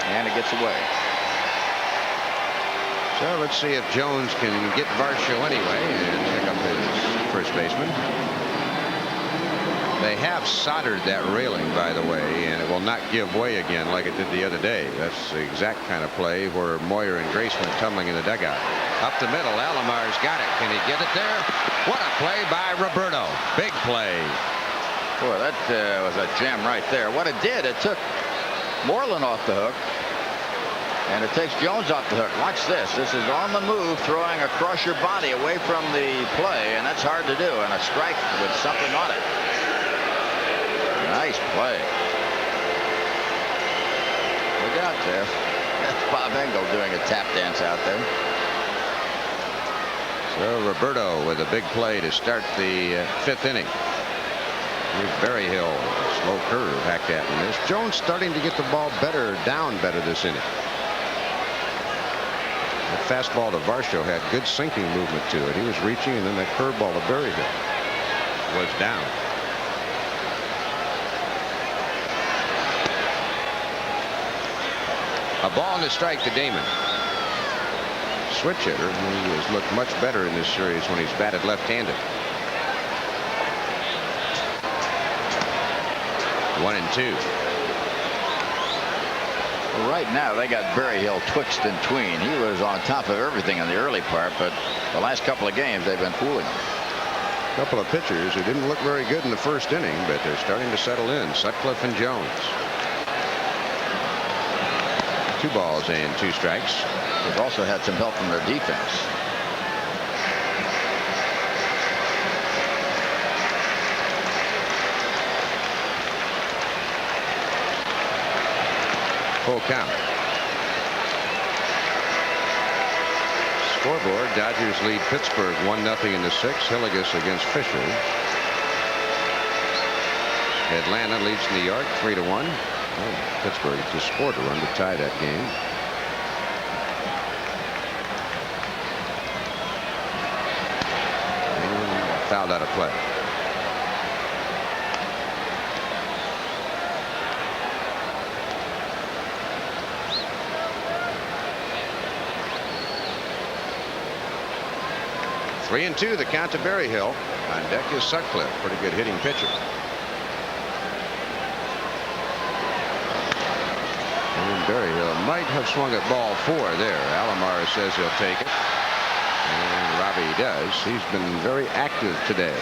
And it gets away. So let's see if Jones can get Varsho anyway and pick up his first baseman. They have soldered that railing, by the way, and it will not give way again like it did the other day. That's the exact kind of play where Moyer and Grace went tumbling in the dugout. Up the middle, Alomar's got it. Can he get it there? What a play by Roberto. Big play. Boy, that was a gem right there. What it did, it took Moreland off the hook, and it takes Jones off the hook. Watch this. This is on the move, throwing across your body away from the play, and that's hard to do, and a strike with something on it. Nice play. Look out there. That's Bob Engel doing a tap dance out there. So Roberto with a big play to start the 5th inning. Here's Berryhill. Slow curve hacked at him. There's Jones starting to get the ball down better this inning. That fastball to Varsho had good sinking movement to it. He was reaching, and then that curveball to Berryhill was down. A ball and a strike to Damon. Switch hitter. He has looked much better in this series when he's batted left-handed. 1-2. Well, right now they got Berryhill twixt and tween. He was on top of everything in the early part, but the last couple of games they've been fooling him. A couple of pitchers who didn't look very good in the first inning, but they're starting to settle in. Sutcliffe and Jones. 2 balls and 2 strikes. They've also had some help from their defense. Full count. Scoreboard: Dodgers lead Pittsburgh 1-0 in the 6th. Hillegas against Fisher. Atlanta leads New York 3-1. Well, Pittsburgh just scored a run to tie that game. And fouled out of play. Three and 2, the count to Berryhill. On deck is Sutcliffe, pretty good hitting pitcher. And Berryhill might have swung at ball 4 there. Alomar says he'll take it. And Robbie does. He's been very active today.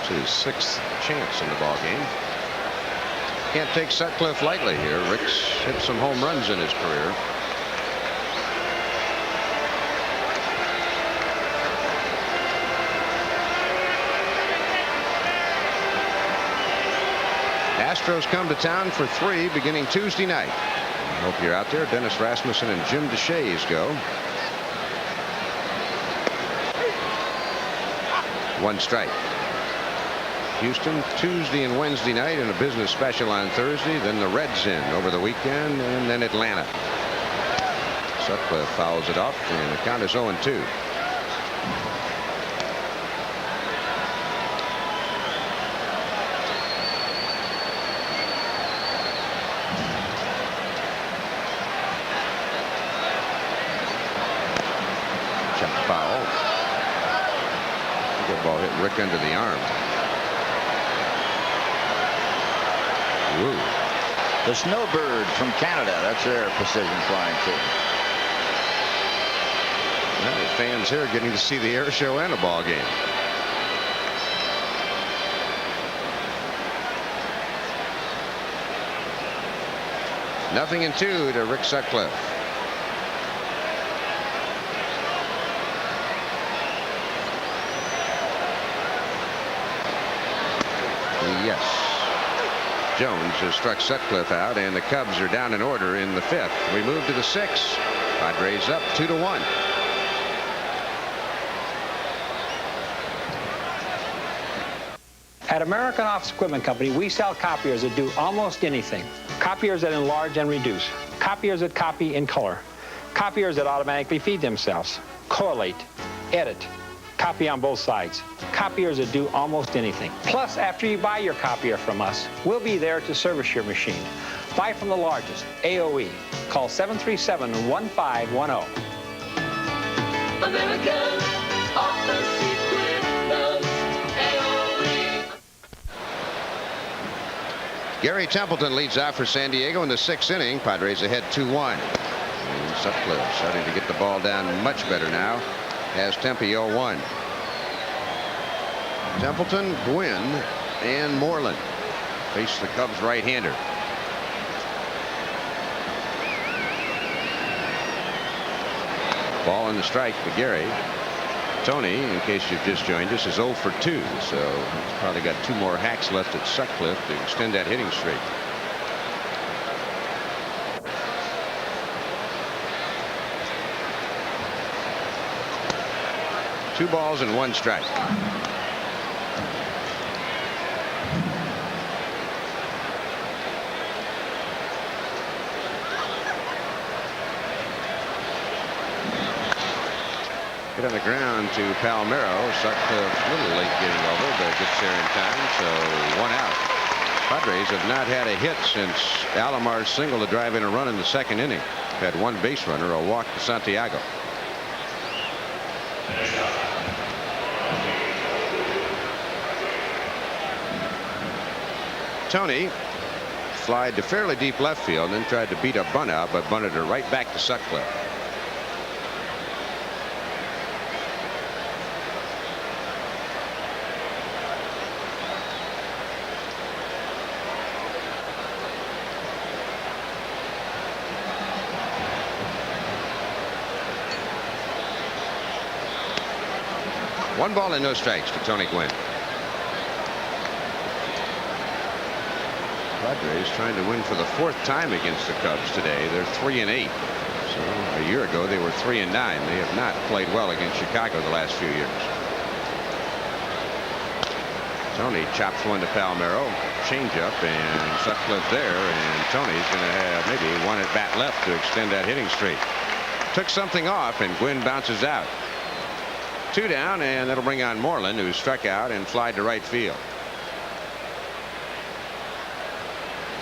It's his 6th chance in the ball game. Can't take Sutcliffe lightly here. Rick's hit some home runs in his career. Astros come to town for 3 beginning Tuesday night. I hope you're out there. Dennis Rasmussen and Jim DeShays go. 1 strike. Houston Tuesday and Wednesday night, and a business special on Thursday. Then the Reds in over the weekend, and then Atlanta. Sutcliffe fouls it off, and the count is 0-2. Chopped foul. Good ball hit Rick under the arm. Ooh. The Snowbird from Canada. That's their precision flying team. Well, the fans here are getting to see the air show and a ball game. Nothing in 2 to Rick Sutcliffe. Yes. Jones has struck Sutcliffe out, and the Cubs are down in order in the 5th. We move to the 6th. Padres up 2-1. At American Office Equipment Company, we sell copiers that do almost anything. Copiers that enlarge and reduce. Copiers that copy in color. Copiers that automatically feed themselves. Correlate. Edit. Copy on both sides. Copiers that do almost anything. Plus, after you buy your copier from us, we'll be there to service your machine. Buy from the largest, AOE. Call 737-1510. American Office Equipment, AOE. Gary Templeton leads off for San Diego in the 6th inning. Padres ahead 2-1. And Sutcliffe starting to get the ball down much better now. Has Tempe 0-1. Templeton, Gwynn, and Moreland face the Cubs right-hander. Ball in the strike to Gary. Tony, in case you've just joined us, is 0 for 2, so he's probably got 2 more hacks left at Sutcliffe to extend that hitting streak. Two balls and 1 strike. Hit on the ground to Palmeiro. Sutcliffe a little late getting over, but gets there in time, so 1 out. Padres have not had a hit since Alomar's single to drive in a run in the 2nd inning. Had 1 base runner, a walk to Santiago. Tony flied to fairly deep left field and then tried to beat a bunt out, but bunted her right back to Sutcliffe. One ball and no strikes to Tony Gwynn. Padres trying to win for the 4th time against the Cubs today. They're 3-8. So a year ago they were 3-9. They have not played well against Chicago the last few years. Tony chops one to Palmeiro. Changeup, and Sutcliffe there, and Tony's going to have maybe 1 at bat left to extend that hitting streak. Took something off, and Gwynn bounces out. 2 down, and that'll bring on Moreland, who struck out and flied to right field.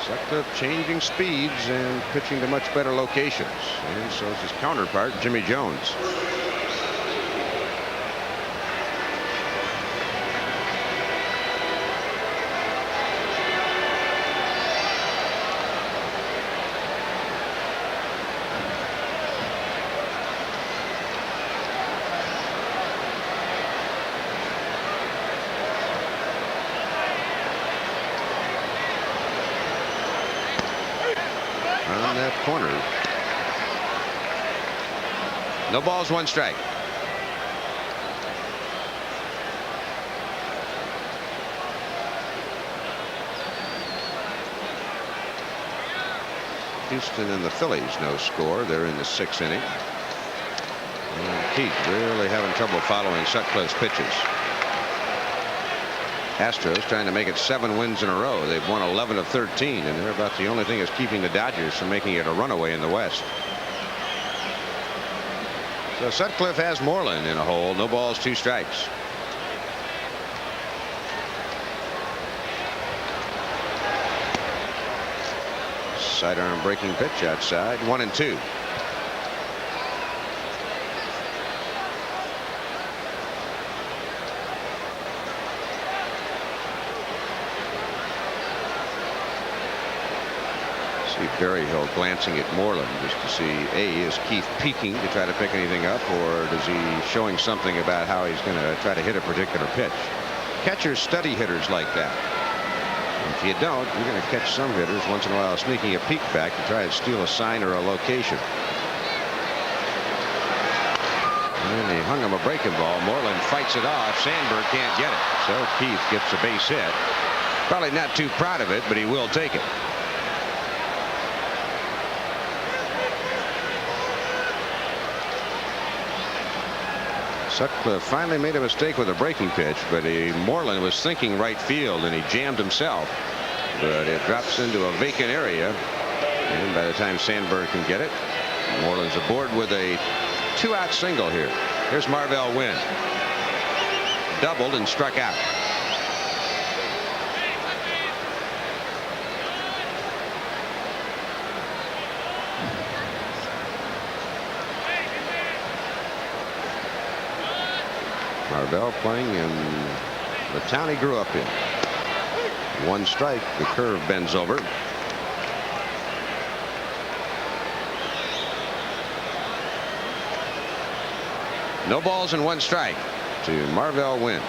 Sutcliffe changing speeds and pitching to much better locations, and so is his counterpart, Jimmy Jones. On that corner. No balls, 1 strike. Houston and the Phillies no score. They're in the 6th inning. And Keith really having trouble following Sutcliffe's pitches. Astros trying to make it 7 wins in a row. They've won 11 of 13, and they're about the only thing that's keeping the Dodgers from making it a runaway in the West. So Sutcliffe has Moreland in a hole. No balls, 2 strikes. Sidearm breaking pitch outside. 1-2. See Berryhill glancing at Moreland just to see, is Keith peeking to try to pick anything up, or does he showing something about how he's going to try to hit a particular pitch? Catchers study hitters like that. If you don't, you're going to catch some hitters once in a while sneaking a peek back to try to steal a sign or a location. And he hung him a breaking ball. Moreland fights it off. Sandberg can't get it. So Keith gets a base hit. Probably not too proud of it, but he will take it. Sutcliffe finally made a mistake with a breaking pitch, but Moreland was thinking right field and he jammed himself. But it drops into a vacant area, and by the time Sandberg can get it, Moreland's aboard with a 2-out single here. Here's Marvell Wynn. Doubled and struck out. Marvell playing in the town he grew up in. 1 strike. The curve bends over. No balls and 1 strike to Marvell Wynn.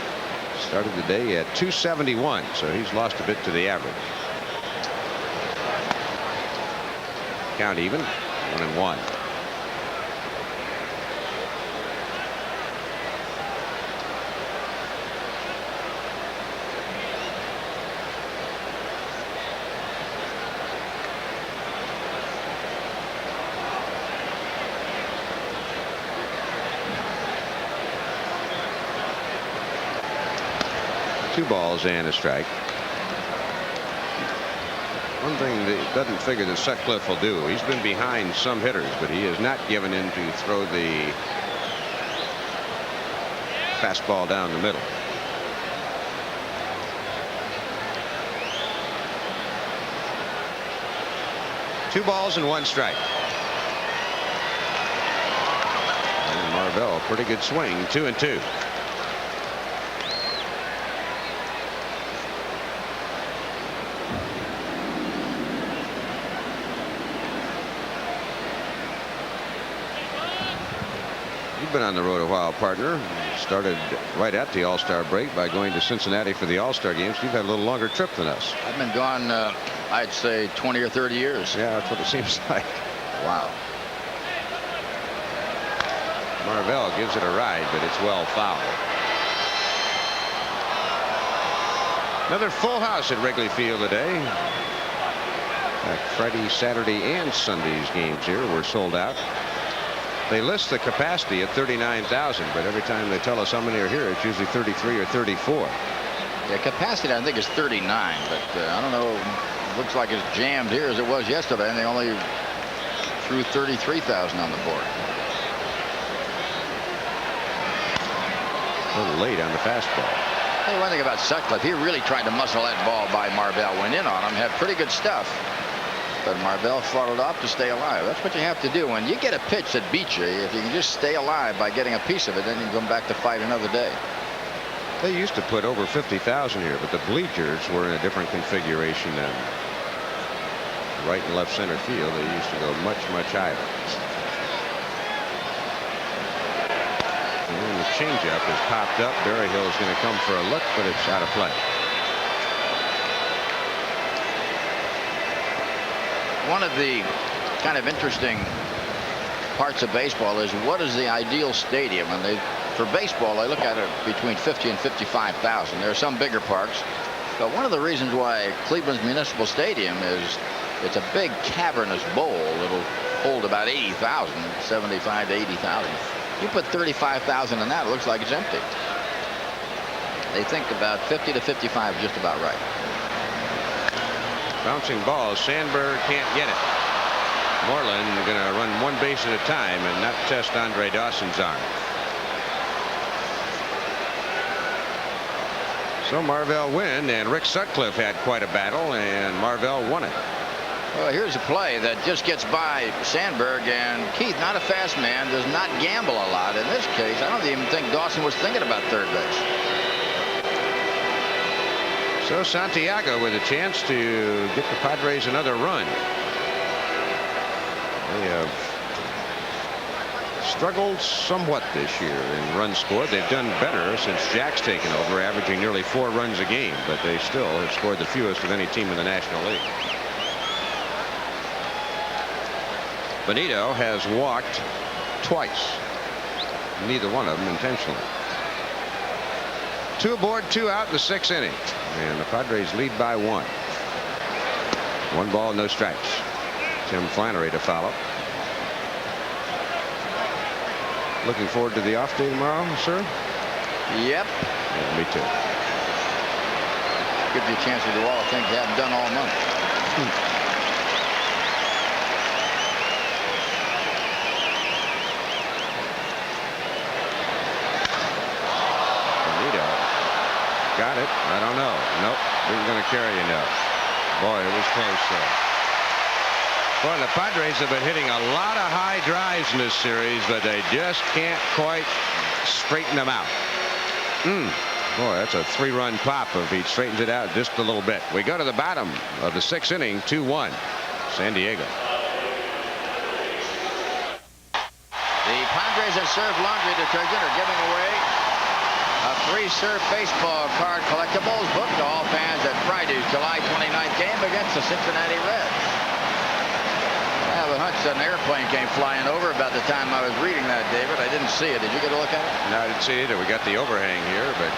Started the day at 271, so he's lost a bit to the average. Count even. 1-1. Two balls and a strike. One thing that doesn't figure that Sutcliffe will do, he's been behind some hitters, but he has not given in to throw the fastball down the middle. Two balls and 1 strike. And Marvell, pretty good swing. 2-2. Been on the road a while, partner. Started right at the All-Star break by going to Cincinnati for the All-Star games. You've had a little longer trip than us. I've been gone, I'd say 20 or 30 years. Yeah, that's what it seems like. Wow. Marvell gives it a ride, but it's well fouled. Another full house at Wrigley Field today. Friday, Saturday, and Sunday's games here were sold out. They list the capacity at 39,000, but every time they tell us how many are here, it's usually 33 or 34. The capacity, I think, is 39, but I don't know. It looks like it's jammed here as it was yesterday, and they only threw 33,000 on the board. A little late on the fastball. Hey, one thing about Sutcliffe, he really tried to muscle that ball by Marvell. Went in on him, had pretty good stuff. But Marvell fought it off to stay alive. That's what you have to do. When you get a pitch that beats you, if you can just stay alive by getting a piece of it, then you can come back to fight another day. They used to put over 50,000 here, but the bleachers were in a different configuration than right and left center field. They used to go much, much higher. And the changeup has popped up. Berryhill is going to come for a look, but it's out of play. One of the kind of interesting parts of baseball is what is the ideal stadium, and for baseball they look at it between 50 and 55,000. There are some bigger parks, but one of the reasons why Cleveland's Municipal Stadium is it's a big cavernous bowl that'll hold about 80,000, 75 to 80,000. You put 35,000 in that, it looks like it's empty. They think about 50 to 55 is just about right. Bouncing ball. Sandberg can't get it. Moreland going to run 1 base at a time and not test Andre Dawson's arm. So Marvell Wynn and Rick Sutcliffe had quite a battle, and Marvell won it. Well, here's a play that just gets by Sandberg, and Keith, not a fast man, does not gamble a lot. In this case, I don't even think Dawson was thinking about third base. So Santiago with a chance to get the Padres another run. They have struggled somewhat this year in runs scored. They've done better since Jack's taken over, averaging nearly 4 runs a game, but they still have scored the fewest of any team in the National League. Benito has walked twice, neither one of them intentionally. 2 aboard, 2 out in the 6th inning, and the Padres lead by 1. 1 ball, no strikes. Tim Flannery to follow. Looking forward to the off day tomorrow, sir? Yep. Yeah, me too. Gives you a chance to do all the things you haven't done all month. Benito got it. I don't know. Nope. Isn't going to carry you now. Boy, it was close there. Boy, the Padres have been hitting a lot of high drives in this series, but they just can't quite straighten them out. Boy, that's a 3-run pop if he straightens it out just a little bit. We go to the bottom of the 6th inning, 2-1, San Diego. The Padres at Surf Laundry Detergent are giving away a free Surf baseball card collectibles book to all fans at Friday's July 29th game against the Cincinnati Reds. I have a hunch that an airplane came flying over about the time I was reading that, David. I didn't see it. Did you get a look at it? No, I didn't see it either. We got the overhang here, but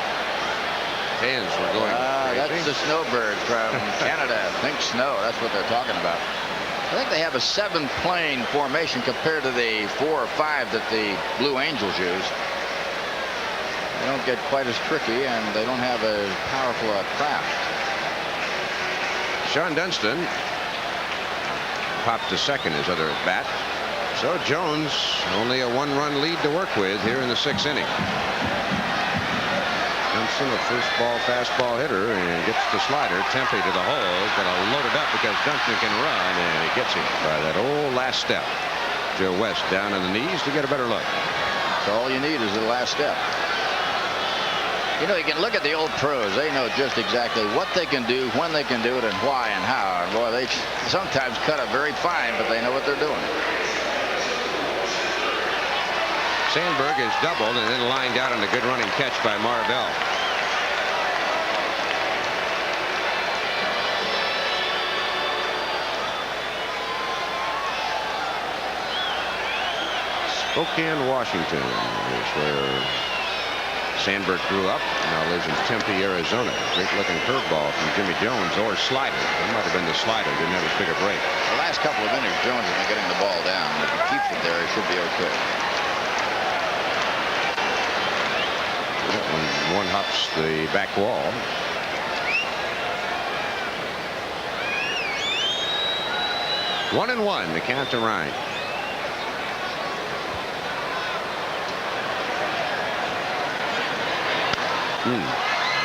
hands were going crazy. That's the snowbird from Canada. Pink snow. That's what they're talking about. I think they have a 7-plane formation compared to the 4 or 5 that the Blue Angels use. They don't get quite as tricky, and they don't have as powerful a craft. Sean Dunston popped to second his other at bat. So Jones only a 1-run lead to work with here in the 6th inning. Dunston, a first ball fastball hitter, and gets the slider. Tempe to the hole. He's going to load it up because Dunston can run, and he gets him by that old last step. Joe West down on the knees to get a better look. So all you need is the last step. You know, you can look at the old pros. They know just exactly what they can do, when they can do it, and why and how. And boy, they sometimes cut it very fine, but they know what they're doing. Sandberg is doubled and then lined out on a good running catch by Marvell. Spokane, Washington is where Sandberg grew up. Now lives in Tempe, Arizona. Great looking curveball from Jimmy Jones, or slider. It might have been the slider. Didn't have as big a break. The last couple of innings, Jones has been getting the ball down. If he keeps it there, it should be okay. One hops the back wall. One and one, the count to Ryan.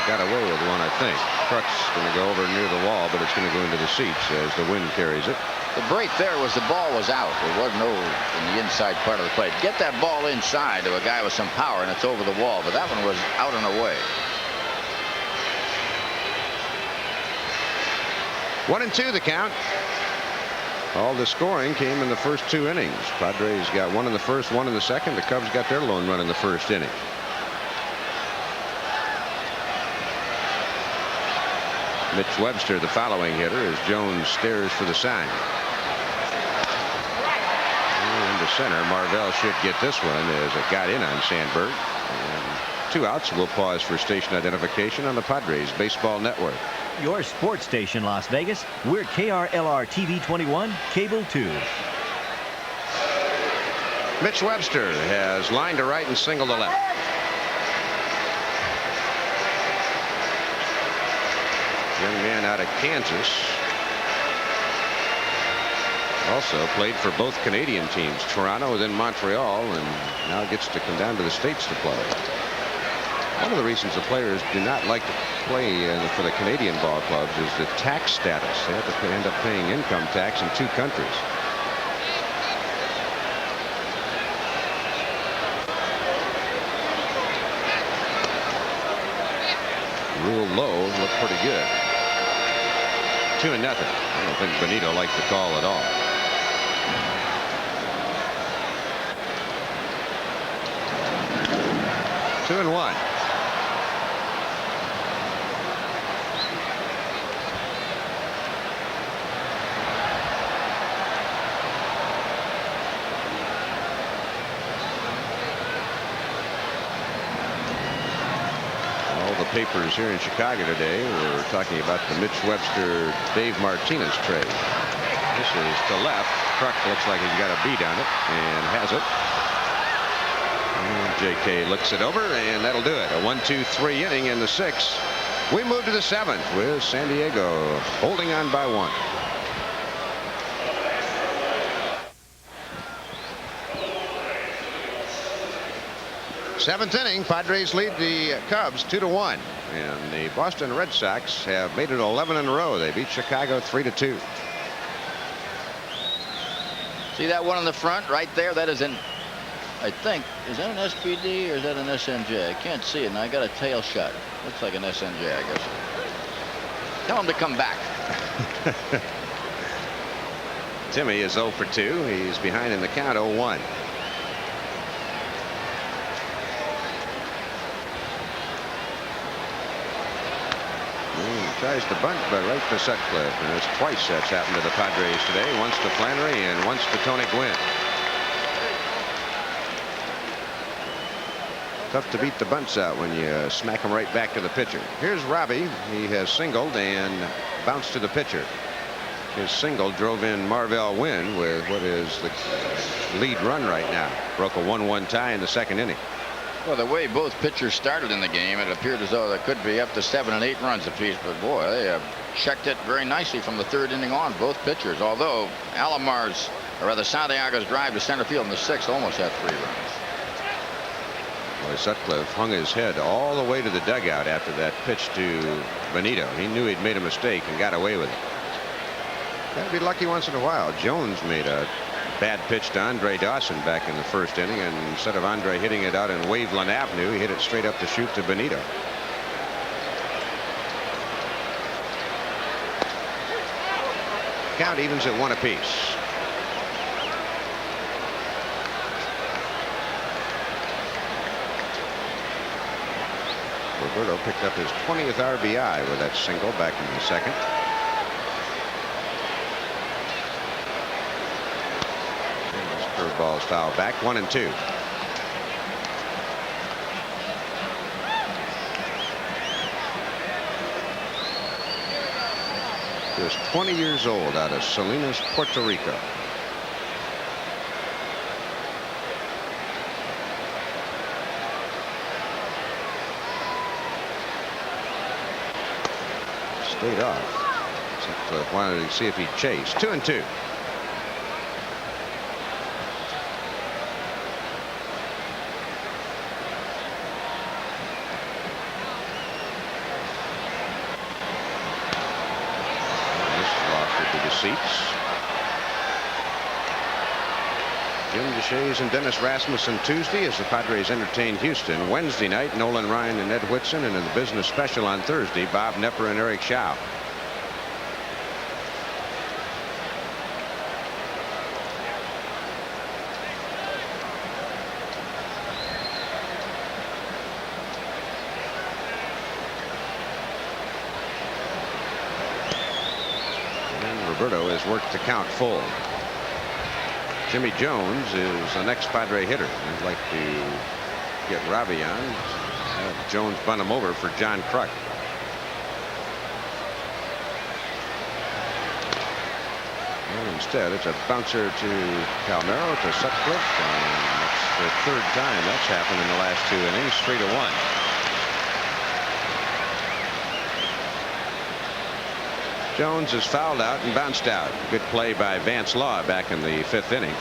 Got away with one, I think. Truck's going to go over near the wall, but it's going to go into the seats as the wind carries it. The break there was the ball was out. It wasn't over in the inside part of the plate. Get that ball inside to a guy with some power, and it's over the wall. But that one was out and away. 1-2 the count. All the scoring came in the first 2 innings. Padres got 1 in the first, 1 in the second. The Cubs got their lone run in the first inning. Mitch Webster, the following hitter, as Jones stares for the sign. Into center. Marvell should get this one as it got in on Sandberg. And 2 outs. We'll pause for station identification on the Padres Baseball Network. Your sports station, Las Vegas. We're KRLR TV 21, Cable 2. Mitch Webster has lined to right and single to left. Young man out of Kansas. Also played for both Canadian teams, Toronto and then Montreal, and now gets to come down to the States to play. One of the reasons the players do not like to play for the Canadian ball clubs is the tax status. They have to end up paying income tax in 2 countries. Real low, looked pretty good. 2-0. I don't think Benito liked the call at all. 2-1. Papers here in Chicago today were talking about the Mitch Webster Dave Martinez trade. This is to left. Kruk looks like he's got a beat on it and has it. And J.K. looks it over, and that'll do it. A 1-2-3 inning in the 6th. We move to the 7th with San Diego holding on by 1. Seventh inning, Padres lead the Cubs 2-1, and the Boston Red Sox have made it 11 in a row. They beat Chicago 3-2. See that one on the front right there? That is I think, is that an SPD or is that an SNJ? I can't see it, and I got a tail shot. Looks like an SNJ, I guess. Tell him to come back. Timmy is 0 for 2. He's behind in the count 0-1. Tries to bunt, but right to Sutcliffe, and it's twice that's happened to the Padres today. Once to Flannery and once to Tony Gwynn. Tough to beat the bunts out when you smack them right back to the pitcher. Here's Robbie. He has singled and bounced to the pitcher. His single drove in Marvell Wynn with what is the lead run right now. Broke a 1-1 tie in the 2nd inning. Well, the way both pitchers started in the game, it appeared as though there could be up to 7 and 8 runs apiece. But boy, they have checked it very nicely from the 3rd inning on, both pitchers. Although Alomar's, or rather Santiago's drive to center field in the 6th almost had 3 runs. Boy, Sutcliffe hung his head all the way to the dugout after that pitch to Benito. He knew he'd made a mistake and got away with it. Got to be lucky once in a while. Jones made a bad pitch to Andre Dawson back in the 1st inning, and instead of Andre hitting it out in Waveland Avenue, he hit it straight up the chute to Benito. Count evens at 1 apiece. Roberto picked up his 20th RBI with that single back in the 2nd. Curveball's foul back, 1-2. Just 20 years old, out of Salinas, Puerto Rico. Stayed off. Sutcliffe wanted to see if he'd chase. 2-2. Seats. Jim DeShays and Dennis Rasmussen Tuesday as the Padres entertain Houston. Wednesday night, Nolan Ryan and Ed Whitson, and in the business special on Thursday, Bob Knepper and Eric Schau. Roberto has worked the count full. Jimmy Jones is the next Padre hitter. I'd like to get Robbie on. Have Jones bunt him over for John Kruk. And instead, it's a bouncer to Palmeiro, to Sutcliffe, and that's the 3rd time that's happened in the last 2 innings. 3-1. Jones is fouled out and bounced out. Good play by Vance Law back in the 5th inning.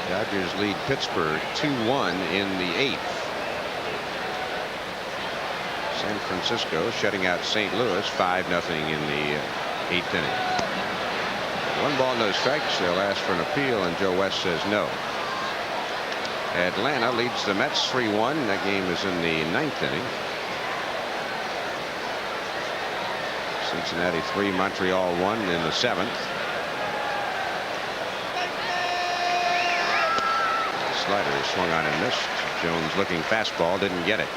Dodgers lead Pittsburgh 2-1 in the 8th. San Francisco shutting out St. Louis 5-0 in the 8th inning. 1 ball, no strikes. They'll ask for an appeal, and Joe West says no. Atlanta leads the Mets 3-1. That game is in the 9th inning. Cincinnati 3, Montreal 1 in the 7th. Slider swung on and missed. Jones looking fastball, didn't get it.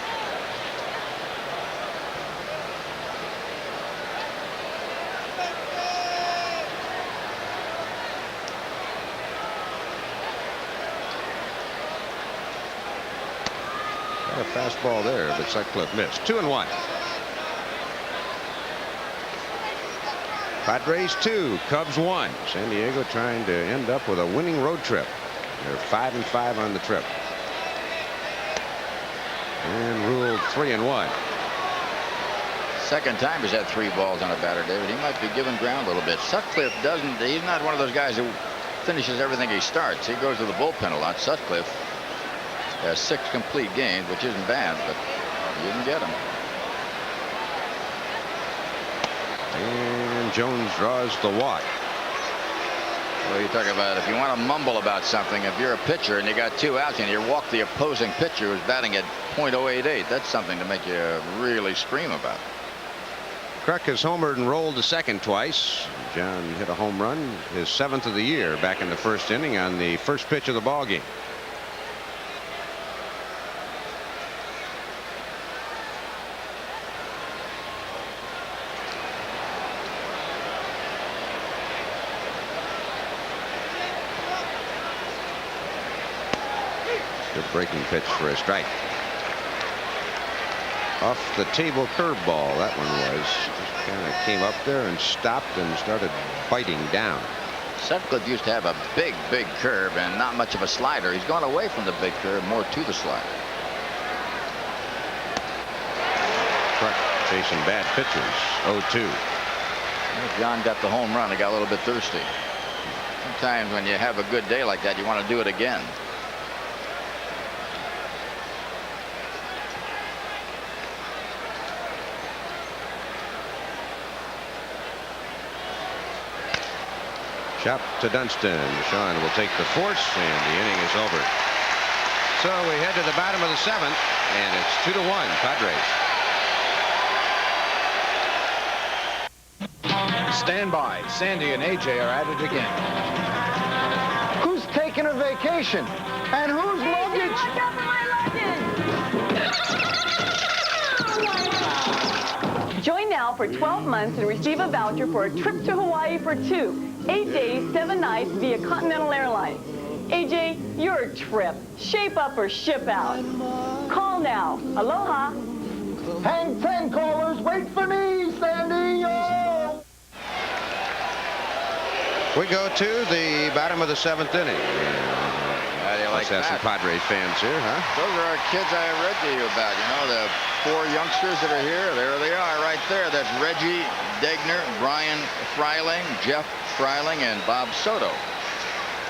Got a fastball there, but Sutcliffe missed. 2-1. Padres 2, Cubs 1. San Diego trying to end up with a winning road trip. They're 5-5 on the trip. And ruled 3-1. Second time he's had 3 balls on a batter, David. He might be giving ground a little bit. Sutcliffe doesn't. He's not one of those guys who finishes everything he starts. He goes to the bullpen a lot. Sutcliffe has 6 complete games, which isn't bad, but you didn't get him. And Jones draws the walk. Well, you talk about if you want to mumble about something, if you're a pitcher and you got 2 outs and you walk the opposing pitcher who's batting at .088, that's something to make you really scream about. Kruk has homered and rolled to second twice. John hit a home run, his 7th of the year, back in the 1st inning on the first pitch of the ball game. Good breaking pitch for a strike. Off the table curveball, that one was. Just kind of came up there and stopped and started biting down. Sutcliffe used to have a big curve and not much of a slider. He's gone away from the big curve, more to the slider. Kruk chasing bad pitchers. 0-2. John got the home run. He got a little bit thirsty. Sometimes when you have a good day like that, you want to do it again. Chop to Dunston. Sean will take the force, and the inning is over. So we head to the bottom of the 7th, and it's 2-1 Padres. Stand by. Sandy and AJ are at it again. Who's taking a vacation? And whose luggage? Join now for 12 months and receive a voucher for a trip to Hawaii for 2, 8 days, 7 nights via Continental Airlines. AJ, your trip. Shape up or ship out. Call now. Aloha. Hang 10 callers. Wait for me, Sandy. Oh! We go to the bottom of the 7th inning. How do you like Let's have some that? Padres fans here, huh? Those are our kids I read to you about. You know, the 4 youngsters that are here. There they are right there. That's Reggie Degner, Brian Freiling, Jeff Freiling, and Bob Soto.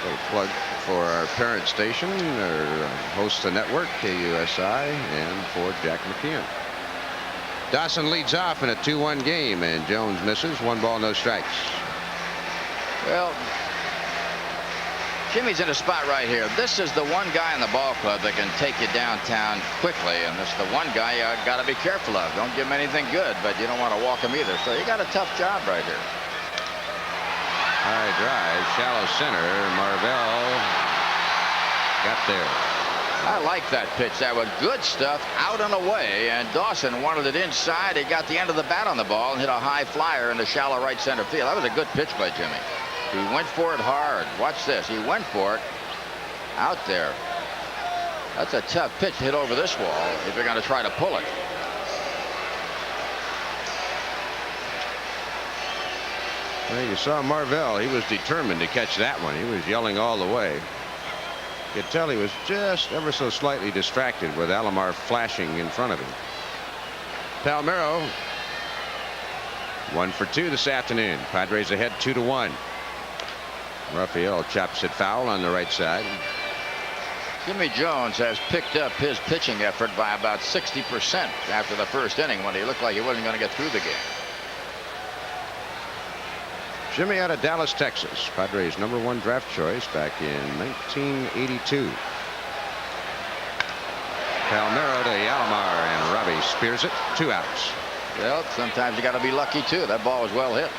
Little plug for our parent station, or hosts the network, KUSI, and for Jack McKeon. Dawson leads off in a 2-1 game, and Jones misses. 1 ball, no strikes. Well, Jimmy's in a spot right here. This is the one guy in the ball club that can take you downtown quickly, and this is the one guy you got to be careful of. Don't give him anything good, but you don't want to walk him either. So you got a tough job right here. High drive, shallow center. Marvell got there. I like that pitch. That was good stuff out and away, and Dawson wanted it inside. He got the end of the bat on the ball and hit a high flyer in the shallow right center field. That was a good pitch by Jimmy. He went for it hard. Watch this. He went for it out there. That's a tough pitch to hit over this wall if you're going to try to pull it. Well, you saw Marvell. He was determined to catch that one. He was yelling all the way. You could tell he was just ever so slightly distracted with Alomar flashing in front of him. Palmeiro 1 for 2 this afternoon. Padres ahead 2-1. Raphael chops it foul on the right side. Jimmy Jones has picked up his pitching effort by about 60% after the first inning when he looked like he wasn't going to get through the game. Jimmy out of Dallas, Texas. Padres #1 draft choice back in 1982. Palmero to Alomar, and Robbie spears it. 2 outs. Well, sometimes you got to be lucky too. That ball was well hit.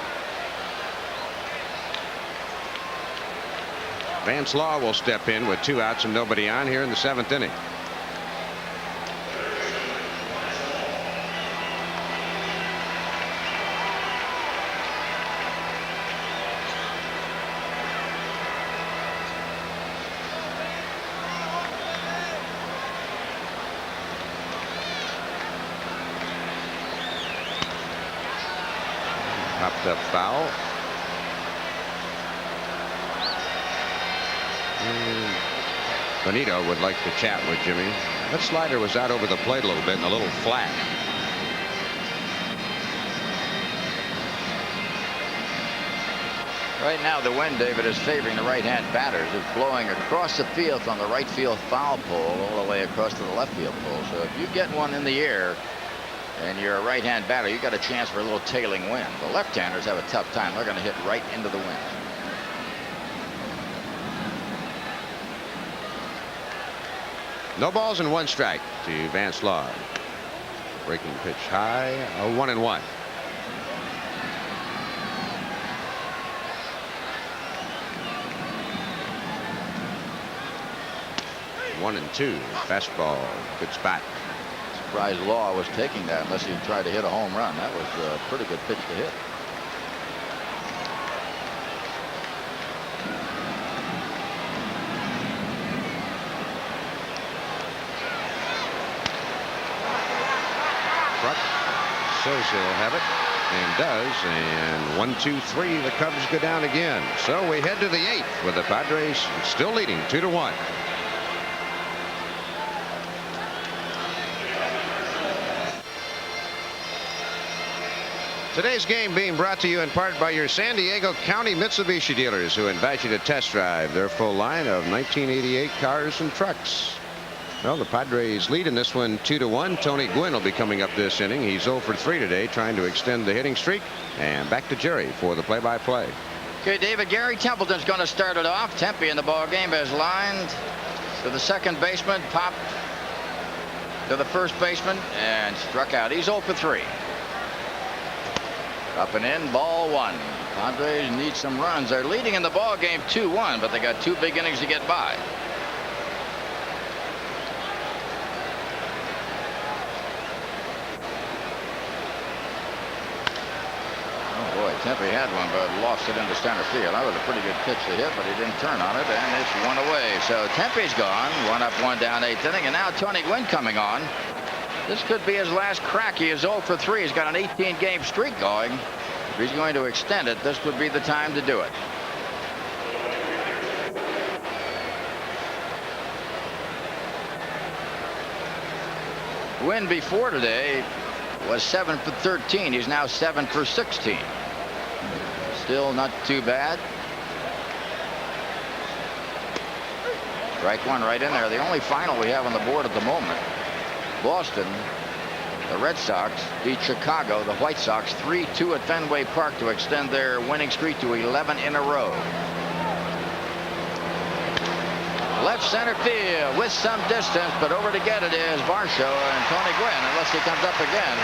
Vance Law will step in with 2 outs and nobody on here in the 7th inning. Popped up foul. Benito would like to chat with Jimmy. That slider was out over the plate a little bit and a little flat. Right now the wind, David, is favoring the right-hand batters. It's blowing across the field from the right field foul pole all the way across to the left field pole. So if you get one in the air and you're a right-hand batter, you got a chance for a little tailing wind. The left-handers have a tough time. They're going to hit right into the wind. No balls and 1 strike to Vance Law. Breaking pitch high, a 1-1. One and 2. Fastball. Good spot. Surprised Law was taking that unless he tried to hit a home run. That was a pretty good pitch to hit. Truck says he'll have it and does, and 1, 2, 3. The Cubs go down again. So we head to the 8th with the Padres still leading 2-1. Today's game being brought to you in part by your San Diego County Mitsubishi dealers, who invite you to test drive their full line of 1988 cars and trucks. Well, the Padres lead in this one 2-1. Tony Gwynn will be coming up this inning. He's 0 for 3 today, trying to extend the hitting streak. And back to Jerry for the play-by-play. Okay, David, Gary Templeton's going to start it off. Tempe in the ball game has lined to the second baseman, popped to the first baseman, and struck out. He's 0 for 3. Up and in, ball 1. Padres need some runs. They're leading in the ball game 2-1, but they got 2 big innings to get by. Oh boy, Tempe had one, but lost it into center field. That was a pretty good pitch to hit, but he didn't turn on it, and it's 1 away. So Tempe's gone. 1 up, 1 down, 8th inning, and now Tony Gwynn coming on. This could be his last crack. He is 0 for 3. He's got an 18-game streak going. If he's going to extend it, this would be the time to do it. Win before today was 7 for 13. He's now 7 for 16. Still not too bad. Strike 1 right in there. The only final we have on the board at the moment. Boston, the Red Sox, beat Chicago, the White Sox, 3-2 at Fenway Park to extend their winning streak to 11 in a row. Left center field with some distance, but over to get it is Varsho, and Tony Gwynn, unless he comes up again,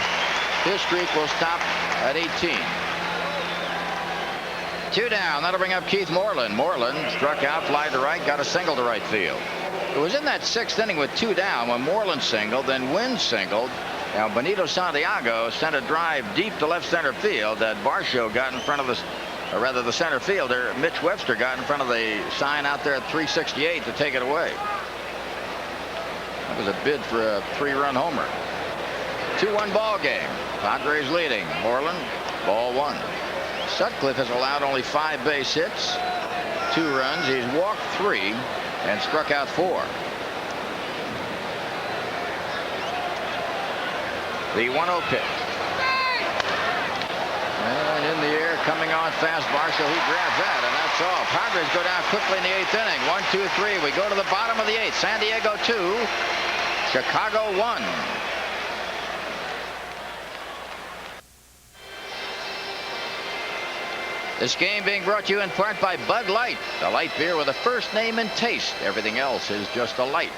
his streak will stop at 18. 2 down. That'll bring up Keith Moreland. Moreland struck out, fly to right, got a single to right field. It was in that 6th inning with 2 down when Moreland singled, then Wynn singled. Now Benito Santiago sent a drive deep to left center field that Varsho got in front of the, or rather the center fielder, Mitch Webster, got in front of the sign out there at 368 to take it away. That was a bid for a 3-run homer. 2-1 ball game. Padres leading. Moreland, ball 1. Sutcliffe has allowed only 5 base hits, 2 runs. He's walked 3 and struck out 4. The 1-0 pitch. And in the air, coming on fast, Varsho, he grabs that, and that's all. Padres go down quickly in the 8th inning. 1, 2, 3. We go to the bottom of the 8th. San Diego 2, Chicago 1. This game being brought to you in part by Bud Light, the light beer with a first name and taste. Everything else is just a light.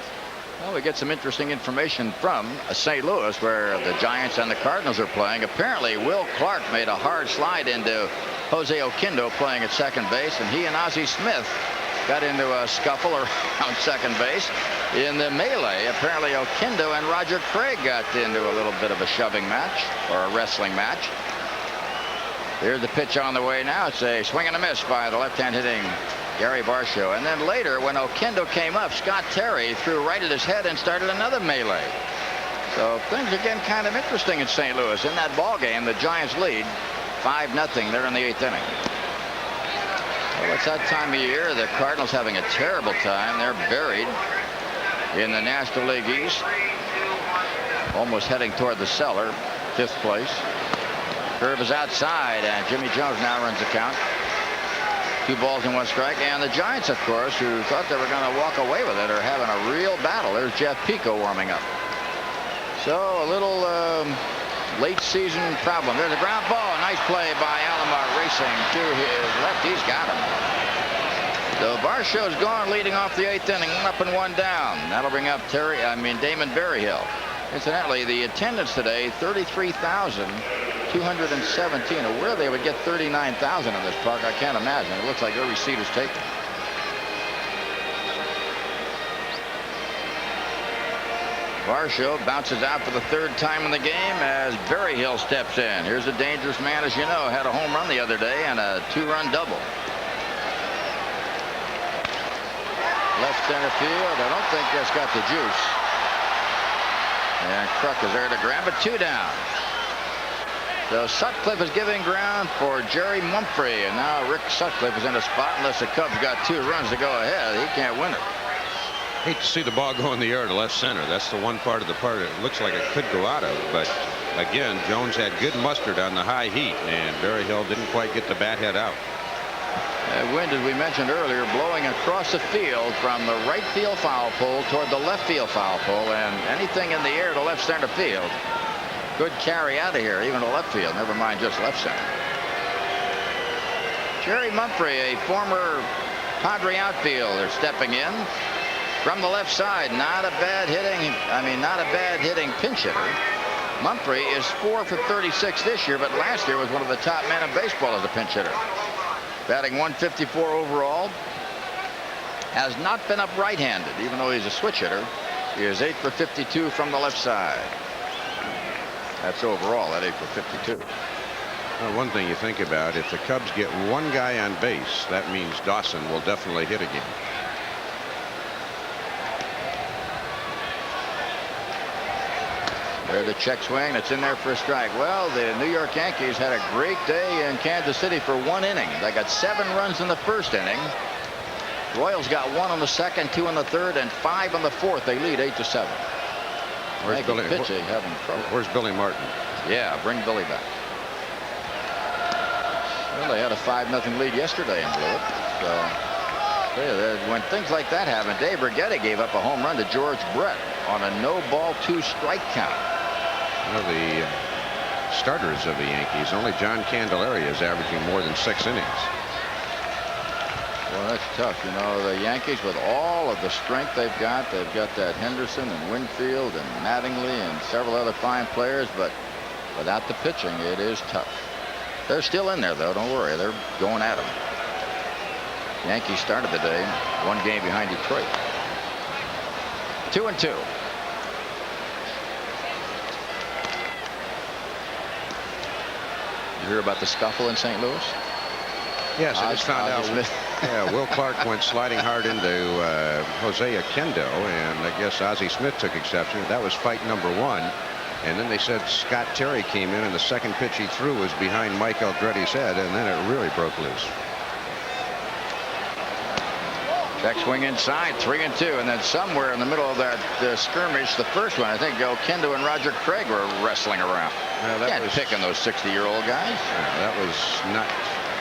Well, we get some interesting information from St. Louis, where the Giants and the Cardinals are playing. Apparently, Will Clark made a hard slide into Jose Oquendo playing at second base, and he and Ozzie Smith got into a scuffle around second base in the melee. Apparently, Oquendo and Roger Craig got into a little bit of a shoving match or a wrestling match. Here's the pitch on the way now. It's a swing and a miss by the left-hand hitting Gary Varsho. And then later, when Oquendo came up, Scott Terry threw right at his head and started another melee. So things are getting kind of interesting in St. Louis. In that ball game, the Giants lead 5-0. They're in the 8th inning. Well, it's that time of year. The Cardinals having a terrible time. They're buried in the National League East, almost heading toward the cellar, 5th place. Curve is outside, and Jimmy Jones now runs the count. 2 balls and 1 strike. And the Giants, of course, who thought they were going to walk away with it, are having a real battle. There's Jeff Pico warming up. So a little late season problem. There's a ground ball. Nice play by Alomar racing to his left. He's got him. So Varsho's gone, leading off the 8th inning, 1 up and 1 down. That'll bring up Damon Berryhill. Incidentally, the attendance today, 33,217. Where they would get 39,000 in this park, I can't imagine. It looks like every seat is taken. Varsho bounces out for the 3rd time in the game as Berryhill steps in. Here's a dangerous man, as you know, had a home run the other day and a 2-run double. Left center field. I don't think that's got the juice. And Kruk is there to grab it. 2 down. So Sutcliffe is giving ground for Jerry Mumphrey, and now Rick Sutcliffe is in a spot. Unless the Cubs got 2 runs to go ahead, he can't win it. Hate to see the ball go in the air to left center. That's the one part of the part it looks like it could go out of. But again, Jones had good mustard on the high heat, and Berryhill didn't quite get the bat head out. Wind, as we mentioned earlier, blowing across the field from the right field foul pole toward the left field foul pole, and anything in the air to left center field could carry out of here, even to left field, never mind just left center. Jerry Mumphrey, a former Padre outfielder, stepping in from the left side. Not a bad hitting pinch hitter. Mumphrey is 4 for 36 this year, but last year was one of the top men in baseball as a pinch hitter. Batting 154 overall. Has not been up right-handed, even though he's a switch hitter. He is 8 for 52 from the left side. That's overall at 8 for 52. Well, one thing you think about, if the Cubs get 1 guy on base, that means Dawson will definitely hit again. There's the check swing that's in there for a strike. Well, the New York Yankees had a great day in Kansas City for 1 inning. They got 7 runs in the 1st inning. Royals got 1 on the 2nd, 2 on the 3rd, and 5 on the 4th. They lead 8-7. Where's Billy? Pitching having trouble. Where's Billy Martin? Yeah, bring Billy back. Well, they had a 5-0 lead yesterday and blew it. So when things like that happen, Dave Brighetti gave up a home run to George Brett on a no-ball 2-strike count. Well, the starters of the Yankees, only John Candelaria is averaging more than 6 innings. Well, that's tough. You know, the Yankees, with all of the strength they've got that Henderson and Winfield and Mattingly and several other fine players, but without the pitching, it is tough. They're still in there, though. Don't worry. They're going at them. Yankees started the day 1 game behind Detroit. 2-2. You hear about the scuffle in St. Louis? Yes, I just found out. Yeah, Will Clark went sliding hard into Jose Oquendo, and I guess Ozzie Smith took exception. That was fight number 1. And then they said Scott Terry came in, and the second pitch he threw was behind Mike Eldreddy's head, and then it really broke loose. Check swing inside, 3-2, and then somewhere in the middle of that skirmish, the first one, I think Oquendo and Roger Craig were wrestling around. Can't pick on those 60-year-old guys. Yeah, that was not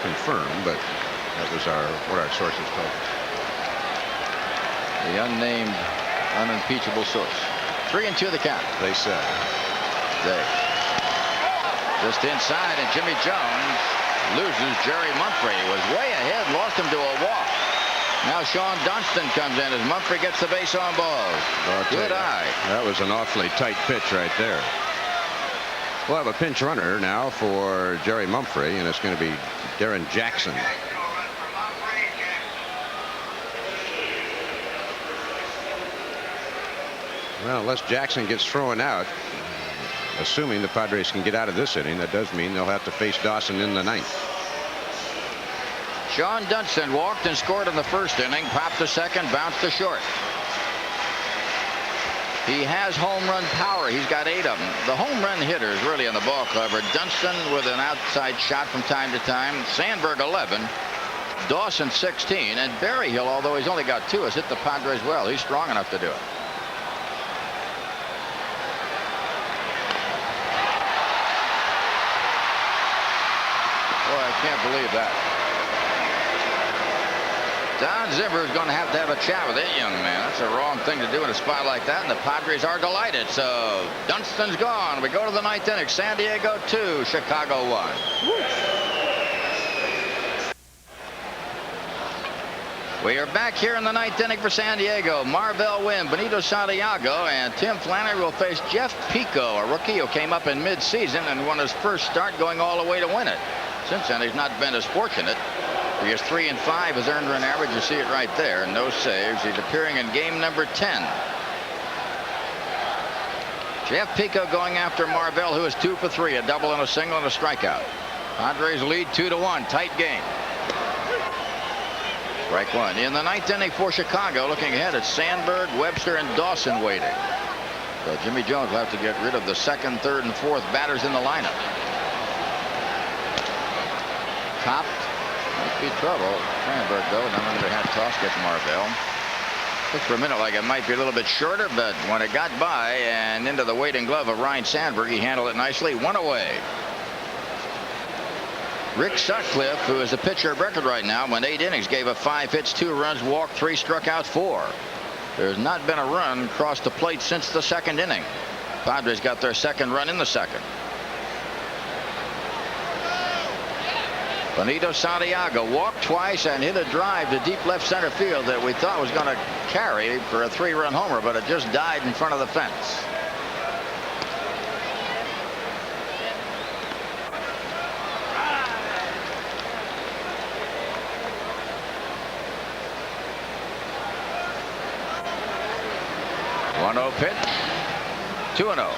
confirmed, but that was what our sources told us. The unnamed, unimpeachable source. 3-2 the count. They said. Just inside, and Jimmy Jones loses Jerry Mumphrey. He was way ahead, lost him to a walk. Now Sean Dunston comes in as Mumphrey gets the base on balls. Good eye. That was an awfully tight pitch right there. We'll have a pinch runner now for Jerry Mumphrey, and it's going to be Darren Jackson. Well, unless Jackson gets thrown out, assuming the Padres can get out of this inning, that does mean they'll have to face Dawson in the ninth. Sean Dunston walked and scored in the first inning, popped to second, bounced to short. He has home run power. He's got 8 of them. The home run hitters really in the ball club are Dunston with an outside shot from time to time, Sandberg 11, Dawson 16, and Berryhill, although he's only got 2, has hit the Padres well. He's strong enough to do it. Boy, I can't believe that. Don Zimmer is going to have a chat with that young man. That's the wrong thing to do in a spot like that, and the Padres are delighted. So Dunston's gone. We go to the 9th inning. San Diego 2, Chicago 1. We are back here in the 9th inning for San Diego. Marvell win, Benito Santiago, and Tim Flannery will face Jeff Pico, a rookie who came up in mid-season and won his first start, going all the way to win it. Since then, he's not been as fortunate. He is 3 and 5, his earned run average. You see it right there. No saves. He's appearing in game number 10. Jeff Pico going after Marvell, who is 2 for 3, a double and a single and a strikeout. Padres lead 2-1. Tight game. Strike 1. In the 9th inning for Chicago, looking ahead, it's Sandberg, Webster, and Dawson waiting. So Jimmy Jones will have to get rid of the 2nd, 3rd, and 4th batters in the lineup. Top. Might be trouble. Sandberg, though, an underhand toss gets Marvell. Looks for a minute like it might be a little bit shorter, but when it got by and into the waiting glove of Ryan Sandberg, he handled it nicely. 1 away. Rick Sutcliffe, who is the pitcher of record right now, went 8 innings, gave up 5 hits, 2 runs, walked 3, struck out 4. There's not been a run across the plate since the 2nd inning. Padres got their 2nd run in the 2nd. Benito Santiago walked twice and hit a drive to deep left center field that we thought was going to carry for a 3-run homer, but it just died in front of the fence. One-0 pitch. 2-0.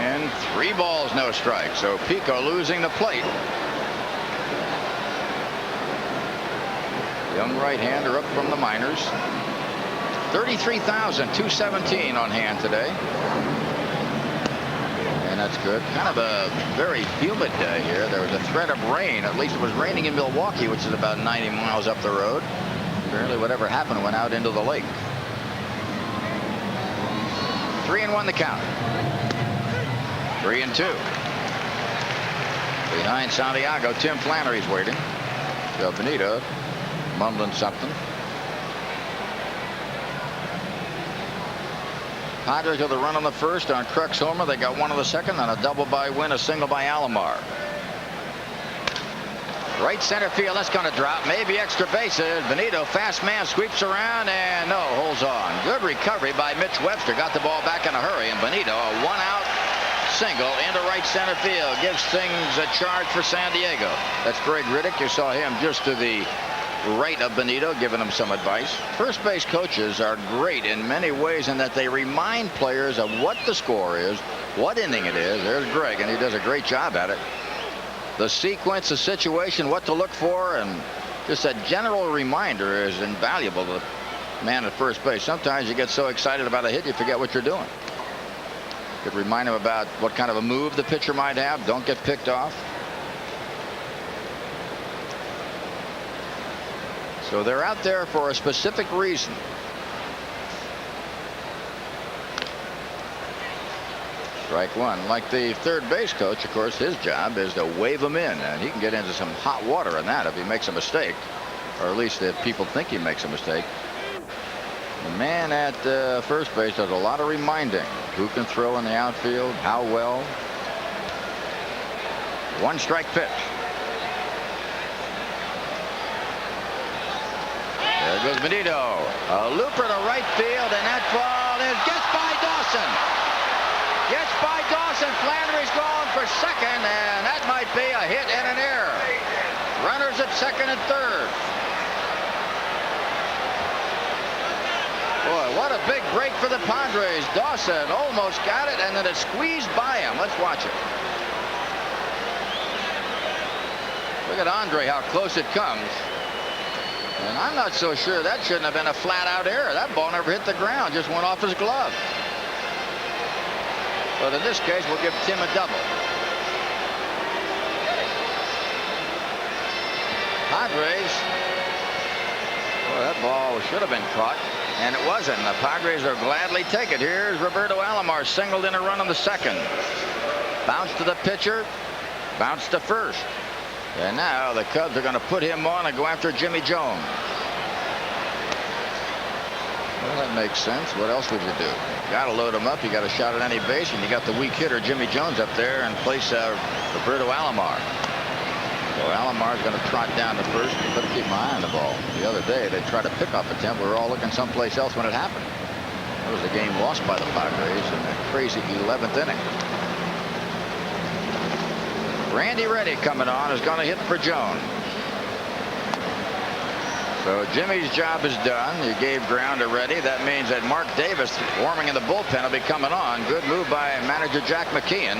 And 3 balls, no strikes. So Pico losing the plate. Young right-hander up from the minors. 33,217 on hand today. And that's good. Kind of a very humid day here. There was a threat of rain. At least it was raining in Milwaukee, which is about 90 miles up the road. Apparently whatever happened went out into the lake. 3-1 the count. 3-2. Behind Santiago, Tim Flannery's waiting. So Benito mumbling something. Padres with a run on the first on Kruk's homer. They got 1 on the second on a double by Wynn, a single by Alomar. Right center field, that's going to drop. Maybe extra bases. Benito, fast man, sweeps around and no, holds on. Good recovery by Mitch Webster. Got the ball back in a hurry, and Benito, a 1-out single into right center field, gives things a charge for San Diego. That's Greg Riddick. You saw him just to the right of Benito, giving him some advice. First base coaches are great in many ways in that they remind players of what the score is, what inning it is. There's Greg, and he does a great job at it. The sequence, the situation, what to look for, and just a general reminder is invaluable to the man at first base. Sometimes you get so excited about a hit you forget what you're doing. Could remind him about what kind of a move the pitcher might have. Don't get picked off. So they're out there for a specific reason. Strike 1. Like the third base coach, of course, his job is to wave him in, and he can get into some hot water in that if he makes a mistake, or at least if people think he makes a mistake. The man at first base does a lot of reminding. Who can throw in the outfield? How well? 1 strike pitch. There goes Benito. A looper to right field, and that ball gets by Dawson. Gets by Dawson. Flannery's going for second, and that might be a hit and an error. Runners at second and third. Boy, what a big break for the Padres. Dawson almost got it, and then it squeezed by him. Let's watch it. Look at Andre, how close it comes. And I'm not so sure that shouldn't have been a flat-out error. That ball never hit the ground, just went off his glove. But in this case, we'll give Tim a double. Padres. Well, that ball should have been caught, and it wasn't. The Padres will gladly take it. Here's Roberto Alomar, singled in a run on the second. Bounce to the pitcher, bounce to first. And now the Cubs are going to put him on and go after Jimmy Jones. Well, that makes sense. What else would you do? You got to load him up. You got a shot at any base, and you got the weak hitter Jimmy Jones up there and place Roberto Alomar. So Alomar's going to trot down to first. You better keep my eye on the ball. The other day they tried to pick off attempt. We were all looking someplace else when it happened. That was the game lost by the Padres in that crazy 11th inning. Randy Reddy coming on is going to hit for Jones. So Jimmy's job is done. He gave ground to Reddy. That means that Mark Davis, warming in the bullpen, will be coming on. Good move by manager Jack McKeon.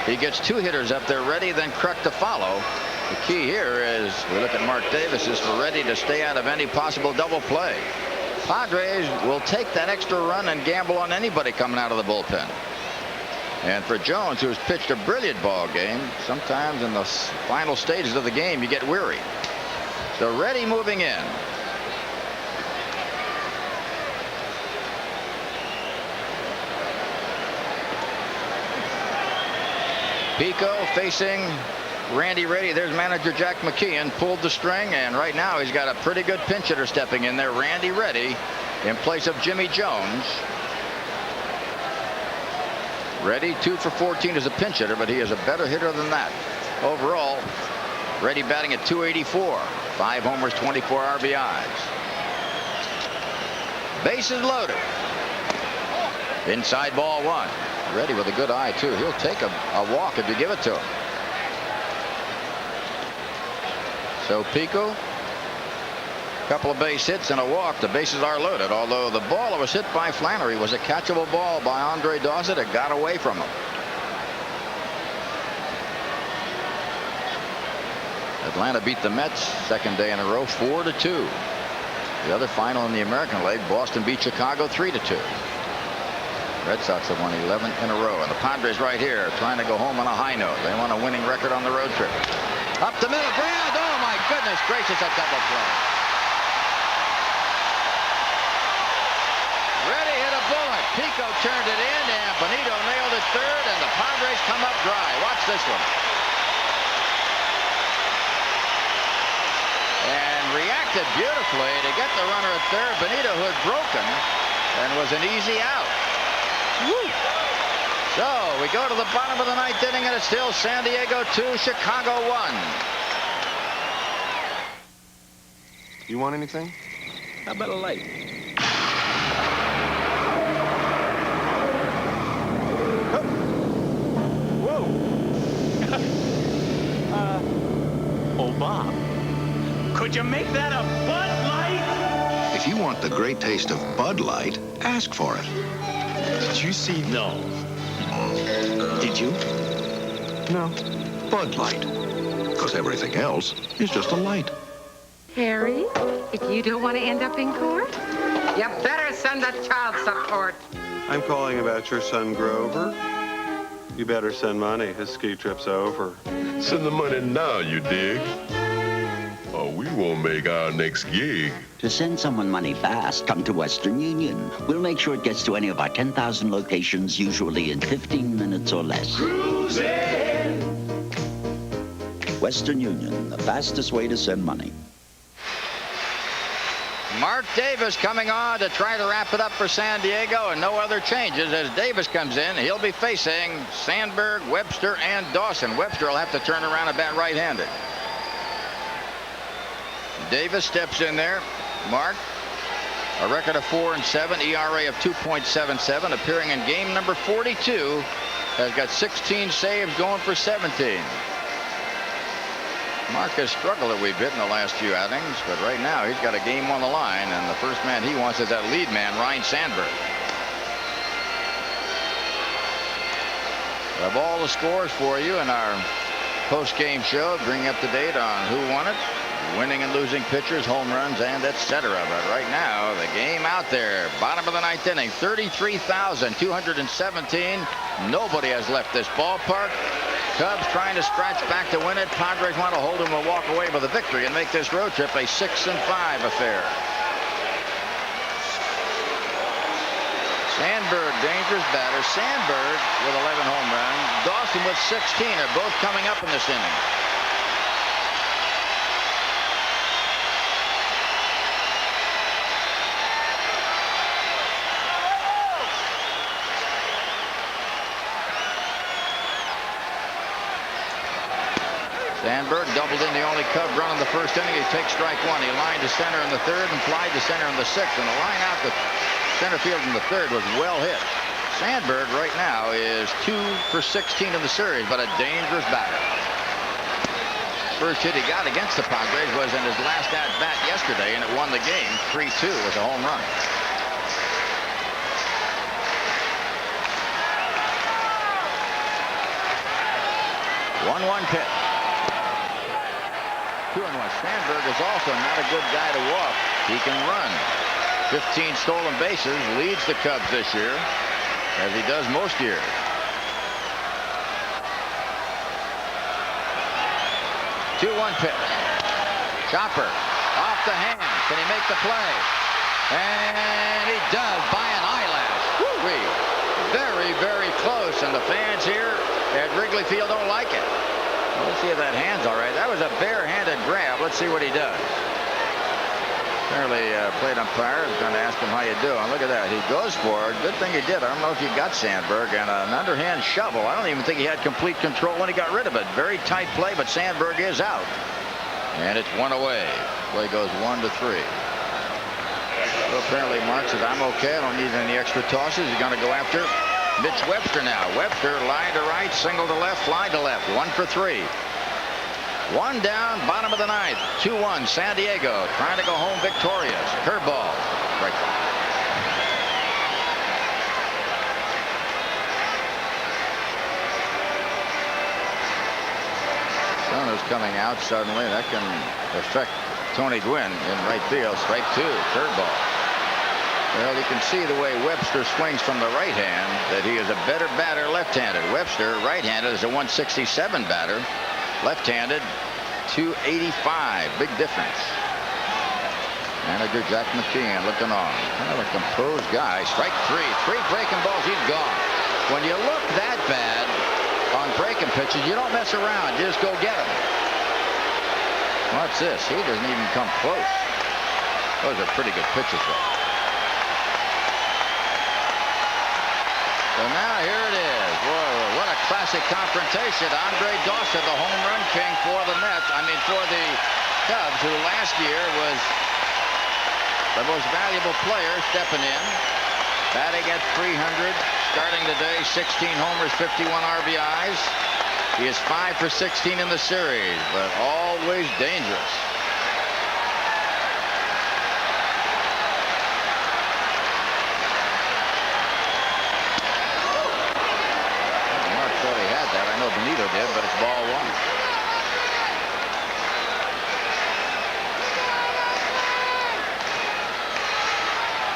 He gets 2 hitters up there, Reddy, then Kruk to follow. The key here is we look at Mark Davis is for Reddy to stay out of any possible double play. Padres will take that extra run and gamble on anybody coming out of the bullpen. And for Jones, who's pitched a brilliant ball game, sometimes in the final stages of the game you get weary. So Reddy moving in. Pico facing Randy Reddy. There's manager Jack McKeon, pulled the string, and right now he's got a pretty good pinch hitter stepping in there, Randy Reddy, in place of Jimmy Jones. Reddy 2 for 14 as a pinch hitter, but he is a better hitter than that. Overall, Reddy batting at .284, 5 homers, 24 RBIs. Bases loaded. Inside ball 1. Reddy with a good eye too. He'll take a walk if you give it to him. So Pico, couple of base hits and a walk. The bases are loaded, although the ball that was hit by Flannery was a catchable ball by Andre Dawson. It got away from him. Atlanta beat the Mets second day in a row 4-2. The other final in the American League, Boston beat Chicago 3-2. Red Sox have won 11 in a row, and the Padres right here trying to go home on a high note. They want a winning record on the road trip. Up the middle, ground. Oh my goodness gracious, a double play. Reddy hit a bullet. Pico turned it in, and Benito nailed it third, and the Padres come up dry. Watch this one. And reacted beautifully to get the runner at third. Benito, who had broken and was an easy out. Woo. So we go to the bottom of the 9th inning, and it's still San Diego 2, Chicago 1. You want anything? How about a light? Whoa. Oh, Bob, could you make that a Bud Light? If you want the great taste of Bud Light, ask for it. Did you see? No. Did you? No. Bud Light. Because everything else is just a light. Harry, if you don't want to end up in court, you better send the child support. I'm calling about your son, Grover. You better send money. His ski trip's over. Send the money now, you dig? Or we won't make our next gig. To send someone money fast, come to Western Union. We'll make sure it gets to any of our 10,000 locations, usually in 15 minutes or less. Cruising. Western Union, the fastest way to send money. Mark Davis coming on to try to wrap it up for San Diego, and no other changes as Davis comes in. He'll be facing Sandberg, Webster, and Dawson. Webster will have to turn around and bat right-handed. Davis steps in there. Mark, a record of 4-7, ERA of 2.77, appearing in game number 42, has got 16 saves, going for 17. Mark has struggled a wee bit in the last few outings, but right now he's got a game on the line, and the first man he wants is that lead man, Ryan Sandberg. We have all the scores for you in our post-game show, bring up to date on who won it, winning and losing pitchers, home runs, and etc. But right now, the game out there, bottom of the ninth inning, 33,217. Nobody has left this ballpark. Cubs trying to scratch back to win it. Padres want to hold them and walk away with a victory and make this road trip a 6-5 affair. Sandberg, dangerous batter. Sandberg with 11 home runs. Dawson with 16 are both coming up in this inning. Sandberg doubled in the only Cub run in the first inning. He takes strike one. He lined to center in the third and flied to center in the sixth. And the line out to center field in the third was well hit. Sandberg right now is 2 for 16 in the series, but a dangerous batter. First hit he got against the Padres was in his last at-bat yesterday, and it won the game 3-2 with a home run. One pitch. 2-1. Sandberg is also not a good guy to walk. He can run. 15 stolen bases, leads the Cubs this year, as he does most years. Two-one pitch. Chopper off the hand. Can he make the play? And he does by an eyelash. Woo-wee. Very, very close, and the fans here at Wrigley Field don't like it. Let's see if that hand's all right. That was a bare-handed grab. Let's see what he does. Apparently, plate umpire is going to ask him how you doing. Look at that. He goes for it. Good thing he did. I don't know if he got Sandberg. And an underhand shovel. I don't even think he had complete control when he got rid of it. Very tight play, but Sandberg is out. And it's one away. Play goes 1-3. So apparently, Mark says, I'm okay. I don't need any extra tosses. He's going to go after Mitch Webster now. Webster line to right, single to left, fly to left. 1 for 3. One down, bottom of the ninth. 2-1, San Diego trying to go home victorious. Curveball. Right. Sono's coming out suddenly. That can affect Tony Gwynn in right field. Strike two. Curveball. Well, you can see the way Webster swings from the right hand that he is a better batter left-handed. Webster, right-handed, is a 167 batter. Left-handed, 285. Big difference. Manager Jack McKeon looking on. Kind of a composed guy. Strike three. 3 breaking balls. He's gone. When you look that bad on breaking pitches, you don't mess around. You just go get him. What's this? He doesn't even come close. Those are pretty good pitches, though. So now here it is. Whoa, what a classic confrontation. Andre Dawson, the home run king for the Mets. For the Cubs, who last year was the most valuable player stepping in. Batting at .300. Starting today, 16 homers, 51 RBIs. He is 5 for 16 in the series, but always dangerous. I know Benito did, but it's ball one.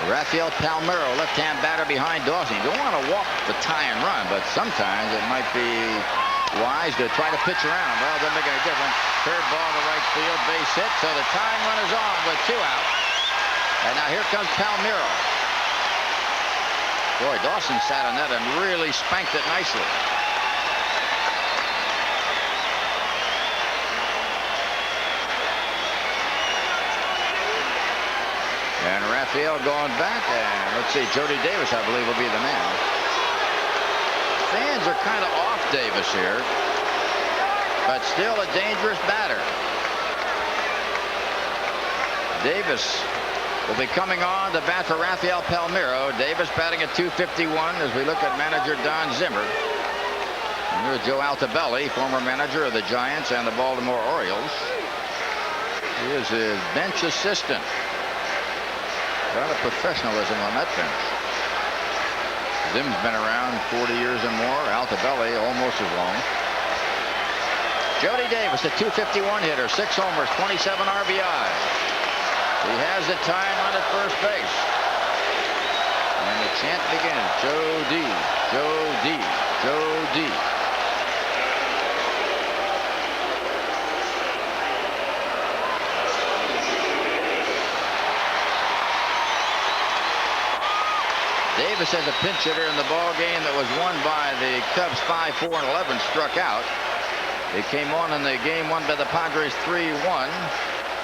Rafael Palmeiro, left-hand batter behind Dawson. You don't want to walk the tie and run, but sometimes it might be wise to try to pitch around. Well, it doesn't make any difference. Third ball to right field, base hit, so the tying run is on with 2 out. And now here comes Palmeiro. Boy, Dawson sat on that and really spanked it nicely. field going back, and let's see, Jody Davis, I believe, will be the man. Fans are kind of off Davis here, but still a dangerous batter. Davis will be coming on to bat for Rafael Palmeiro. Davis batting at 251 as we look at manager Don Zimmer. And here's Joe Altobelli, former manager of the Giants and the Baltimore Orioles. He is his bench assistant. A lot of professionalism on that bench. Zim's been around 40 years and more. Altobelli almost as long. Jody Davis, a 251 hitter, 6 homers, 27 RBI. He has the tying run at first base. And the chant begins. Jody, Jody, Jody. Davis has a pinch hitter in the ball game that was won by the Cubs 5-4 and 11, struck out. He came on in the game won by the Padres 3-1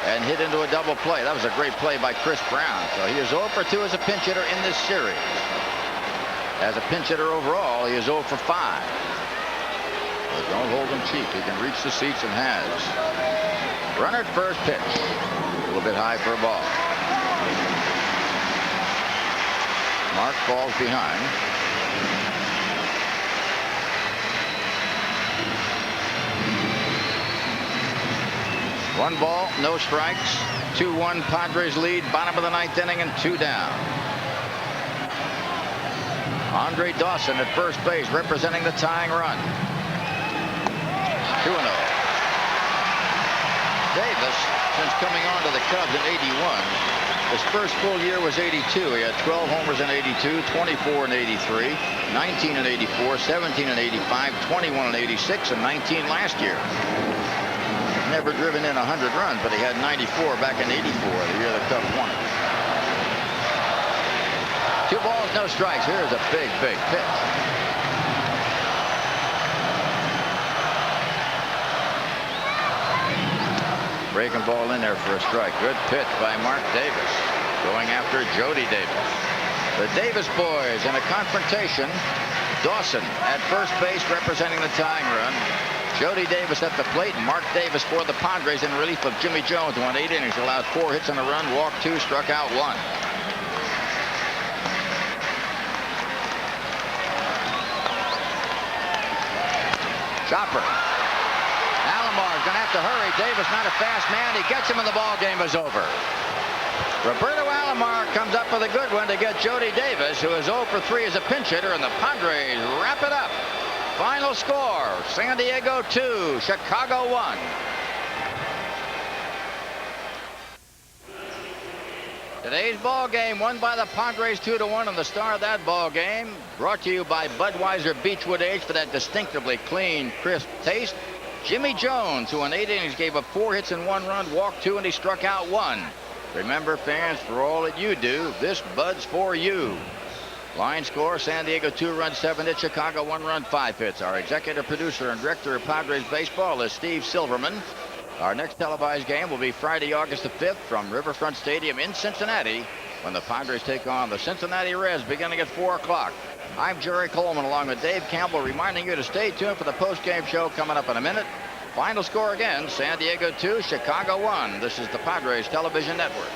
and hit into a double play. That was a great play by Chris Brown. So he is 0 for 2 as a pinch hitter in this series. As a pinch hitter overall, he is 0 for 5. But don't hold him cheap. He can reach the seats and has. Runner at first, pitch. A little bit high for a ball. Mark falls behind. One ball, no strikes. 2-1 Padres lead, bottom of the 9th inning and 2 down. Andre Dawson at first base representing the tying run. 2-0. Davis, since coming on to the Cubs in '81, his first full year was '82. He had 12 homers in '82, 24 in '83, 19 in '84, 17 in '85, 21 in '86, and 19 last year. Never driven in 100 runs, but he had 94 back in '84, the year the Cubs won it. 2 balls, no strikes. Here's a big, big pitch. Breaking ball in there for a strike. Good pitch by Mark Davis. Going after Jody Davis. The Davis boys in a confrontation. Dawson at first base representing the tying run. Jody Davis at the plate. Mark Davis for the Padres in relief of Jimmy Jones. Won 8 innings, allowed 4 hits on a run, walked 2, struck out 1. Chopper. Alomar's going to have to hurry. Davis not a fast man. He gets him and the ball game is over. Roberto Alomar comes up with a good one to get Jody Davis, who is 0 for 3 as a pinch hitter, and the Padres wrap it up. Final score, San Diego 2, Chicago 1. Today's ball game won by the Padres 2-1, and the star of that ball game brought to you by Budweiser Beechwood Age for that distinctively clean, crisp taste. Jimmy Jones, who in 8 innings gave up 4 hits and 1 run, walked 2, and he struck out 1. Remember, fans, for all that you do, this Bud's for you. Line score, San Diego 2 runs, 7 hits, Chicago 1 run, 5 hits. Our executive producer and director of Padres baseball is Steve Silverman. Our next televised game will be Friday, August the 5th from Riverfront Stadium in Cincinnati when the Padres take on the Cincinnati Reds beginning at 4 o'clock. I'm Jerry Coleman along with Dave Campbell reminding you to stay tuned for the post-game show coming up in a minute. Final score again, San Diego 2, Chicago 1. This is the Padres Television Network.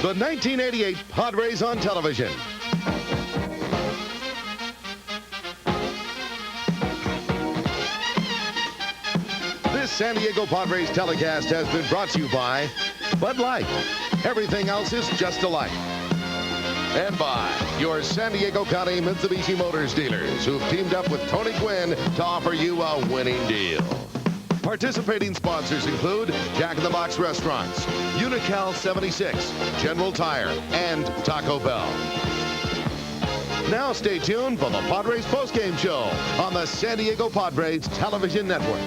The 1988 Padres on television. This San Diego Padres telecast has been brought to you by Bud Light. Everything else is just a light. And by your San Diego County Mitsubishi Motors dealers, who've teamed up with Tony Gwynn to offer you a winning deal. Participating sponsors include Jack in the Box Restaurants, Unical 76, General Tire, and Taco Bell. Now stay tuned for the Padres postgame show on the San Diego Padres Television Network.